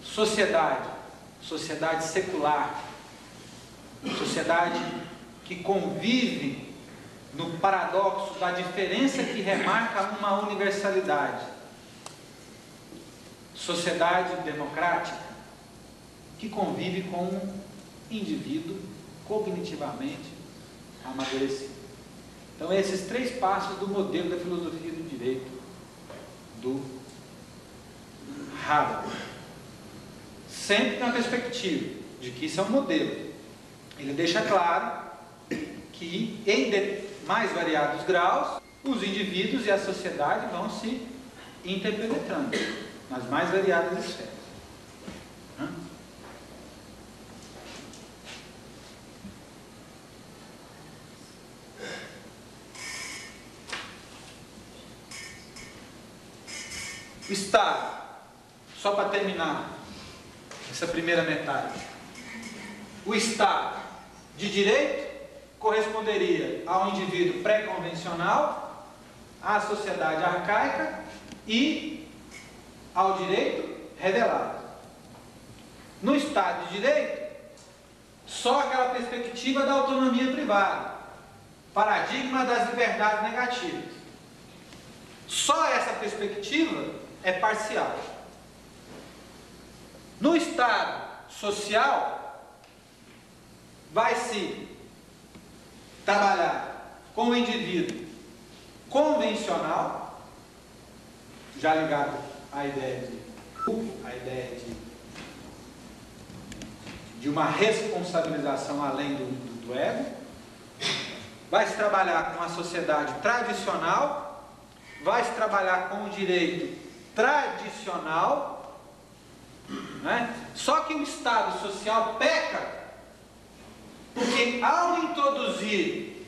Sociedade, sociedade secular. Sociedade que convive no paradoxo da diferença que remarca uma universalidade. Sociedade democrática que convive com um indivíduo cognitivamente amadurecido. Então, esses 3 passos do modelo da filosofia do direito do Habermas. Sempre na perspectiva de que isso é um modelo. Ele deixa claro que, em mais variados graus, os indivíduos e a sociedade vão se interpenetrando nas mais variadas esferas. O Estado, só para terminar essa primeira metade, o Estado de direito corresponderia ao indivíduo pré-convencional, à sociedade arcaica e ao direito revelado. No Estado de direito, só aquela perspectiva da autonomia privada, paradigma das liberdades negativas. Só essa perspectiva é parcial. No Estado social, vai-se trabalhar com o indivíduo convencional, já ligado à ideia de uma responsabilização além do ego. Vai-se trabalhar com a sociedade tradicional, vai-se trabalhar com o direito tradicional, né? Só que o Estado social peca porque, ao introduzir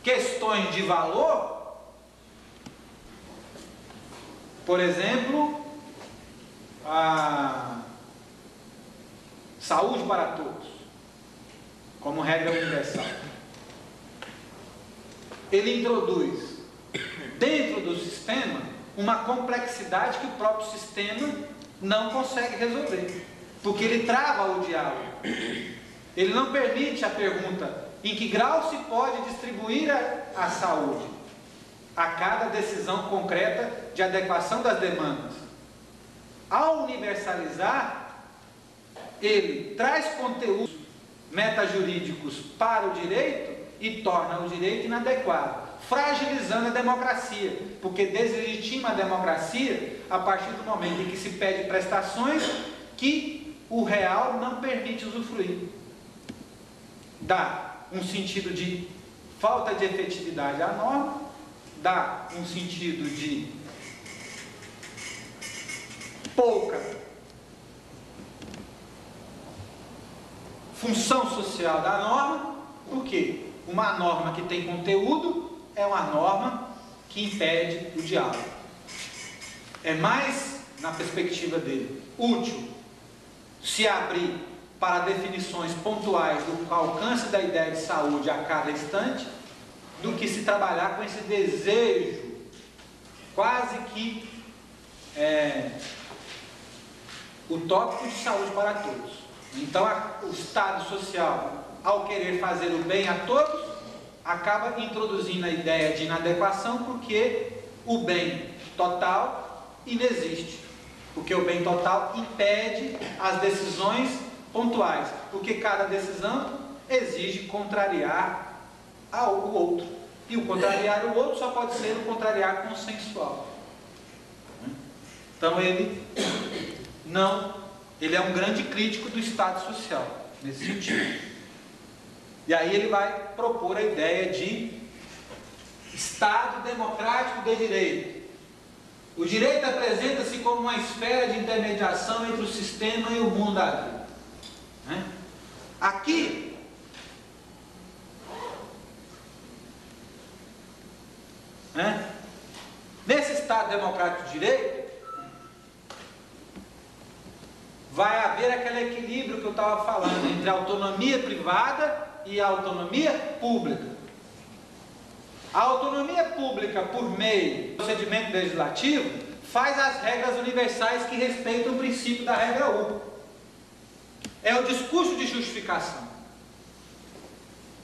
questões de valor, por exemplo, a saúde para todos, como regra universal, ele introduz dentro do sistema uma complexidade que o próprio sistema não consegue resolver, porque ele trava o diálogo. Ele não permite a pergunta: em que grau se pode distribuir a saúde a cada decisão concreta de adequação das demandas? Ao universalizar, ele traz conteúdos metajurídicos para o direito e torna o direito inadequado, fragilizando a democracia, porque deslegitima a democracia a partir do momento em que se pede prestações que o real não permite usufruir. Dá um sentido de falta de efetividade à norma, dá um sentido de pouca função social da norma, porque uma norma que tem conteúdo é uma norma que impede o diálogo. É mais, na perspectiva dele, útil se abrir para definições pontuais do alcance da ideia de saúde a cada instante, do que se trabalhar com esse desejo quase que utópico de saúde para todos. Então, o Estado social, ao querer fazer o bem a todos, acaba introduzindo a ideia de inadequação, porque o bem total inexiste, porque o bem total impede as decisões pontuais, porque cada decisão exige contrariar o outro, e o contrariar o outro só pode ser o contrariar consensual. Então ele é um grande crítico do Estado social nesse sentido. E aí ele vai propor a ideia de Estado democrático de direito. O direito apresenta-se como uma esfera de intermediação entre o sistema e o mundo da vida. Aqui, nesse Estado democrático de direito, vai haver aquele equilíbrio que eu estava falando entre a autonomia privada e a autonomia pública. A autonomia pública, por meio do procedimento legislativo, faz as regras universais que respeitam o princípio da regra U. É o discurso de justificação.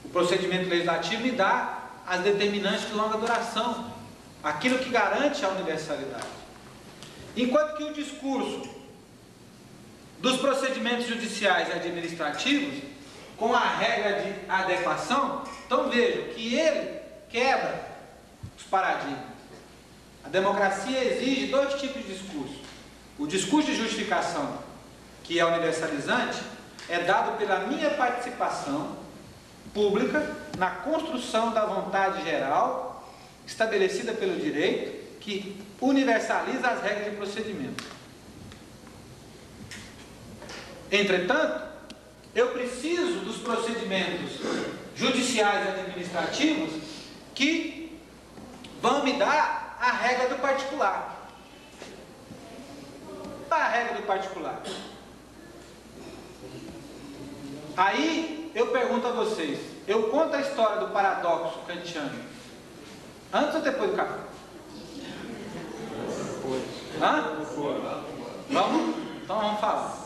O procedimento legislativo me dá as determinantes de longa duração, aquilo que garante a universalidade. Enquanto que o discurso dos procedimentos judiciais e administrativos, com a regra de adequação, então vejam que quebra os paradigmas. A democracia exige dois tipos de discurso. O discurso de justificação, que é universalizante, é dado pela minha participação pública na construção da vontade geral estabelecida pelo direito, que universaliza as regras de procedimento. Entretanto, eu preciso dos procedimentos judiciais e administrativos que vão me dar a regra do particular. A regra do particular. Aí eu pergunto a vocês, eu conto a história do paradoxo kantiano antes ou depois do café? Hã? Vamos? Então vamos falar.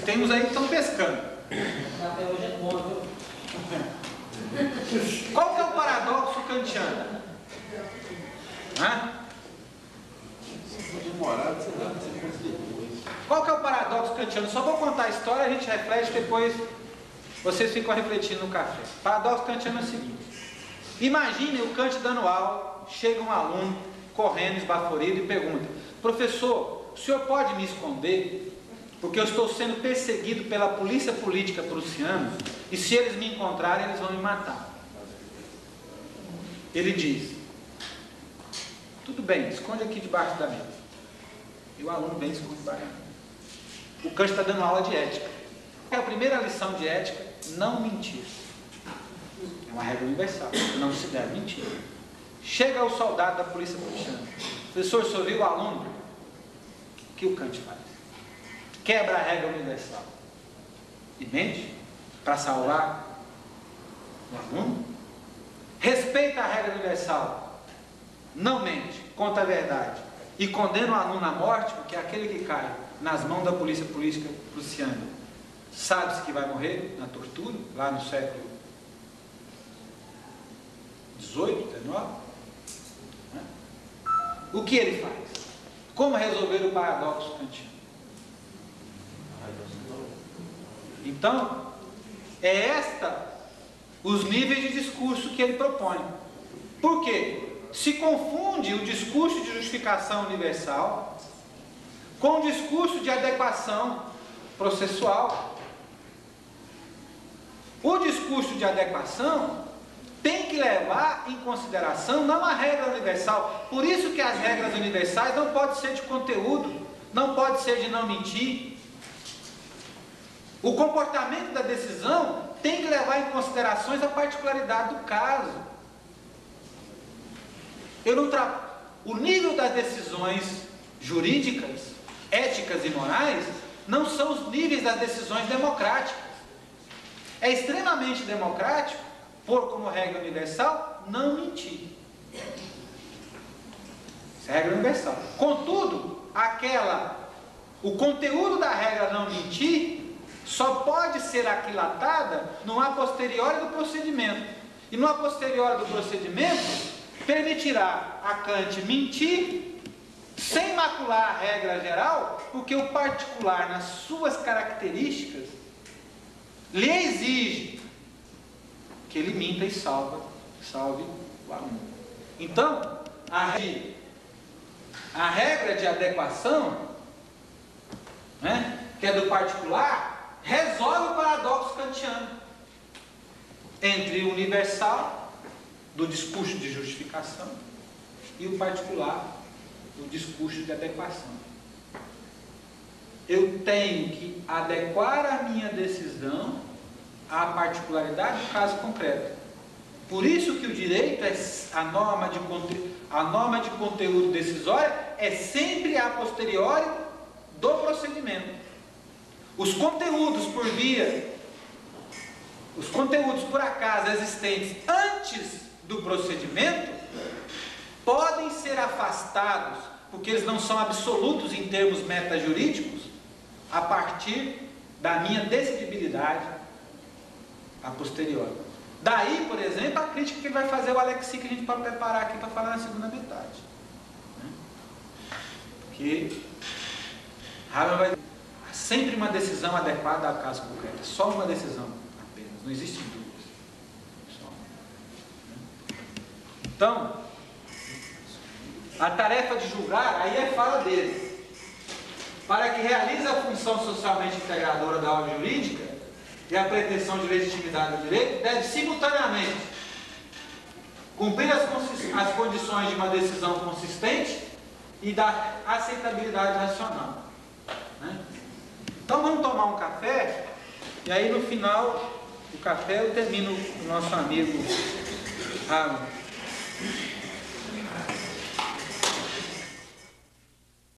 Tem uns aí que estão pescando. Até hoje é bom, viu? Qual que é o paradoxo kantiano? Hã? Qual que é o paradoxo kantiano? Só vou contar a história, a gente reflete, depois vocês ficam refletindo no café. O paradoxo kantiano é o seguinte: imagine o Kant dando aula, chega um aluno correndo, esbaforido, e pergunta: professor, o senhor pode me esconder? Porque eu estou sendo perseguido pela polícia política prussiana, e se eles me encontrarem, eles vão me matar. Ele diz: tudo bem, esconde aqui debaixo da mesa. E o aluno bem esconde debaixo da mesa. O Kant está dando aula de ética. É a primeira lição de ética: não mentir. É uma regra universal, não se deve mentir. Chega o soldado da polícia prussiana: professor, o senhor viu o aluno? O que o Kant faz? Quebra a regra universal e mente para salvar o aluno. Respeita a regra universal, não mente, conta a verdade e condena o aluno à morte, porque aquele que cai nas mãos da polícia política prussiana sabe-se que vai morrer na tortura, lá no século XVIII, XIX. O que ele faz? Como resolver o paradoxo kantiano? Então, os níveis de discurso que ele propõe. Por quê? Se confunde o discurso de justificação universal com o discurso de adequação processual. O discurso de adequação tem que levar em consideração não a regra universal. Por isso que as regras universais não podem ser de conteúdo, não pode ser de não mentir. O comportamento da decisão tem que levar em considerações a particularidade do caso. O nível das decisões jurídicas, éticas e morais não são os níveis das decisões democráticas. É extremamente democrático pôr como regra universal não mentir. Isso é regra universal. Contudo, o conteúdo da regra não mentir só pode ser aquilatada no a posteriori do procedimento. E no a posteriori do procedimento permitirá a Kant mentir sem macular a regra geral, porque o particular, nas suas características, lhe exige que ele minta e salve o aluno. Então, a regra de adequação, que é do particular, resolve o paradoxo kantiano entre o universal do discurso de justificação e o particular do discurso de adequação. Eu tenho que adequar a minha decisão à particularidade do caso concreto. Por isso que o direito a norma de conteúdo decisório é sempre a posteriori do procedimento. Os conteúdos por acaso existentes antes do procedimento podem ser afastados, porque eles não são absolutos em termos metajurídicos, a partir da minha decidibilidade a posteriori. Daí, por exemplo, a crítica que ele vai fazer ao Alexis, que a gente pode preparar aqui para falar na segunda metade. Porque Habermas vai sempre uma decisão adequada ao caso concreto, só uma decisão apenas, não existe dúvidas. Então, a tarefa de julgar, aí é fala dele. Para que realize a função socialmente integradora da ordem jurídica e a pretensão de legitimidade do direito, deve simultaneamente cumprir as condições de uma decisão consistente e da aceitabilidade racional. Né? Então vamos tomar um café, e aí no final do café eu termino com o nosso amigo Raul.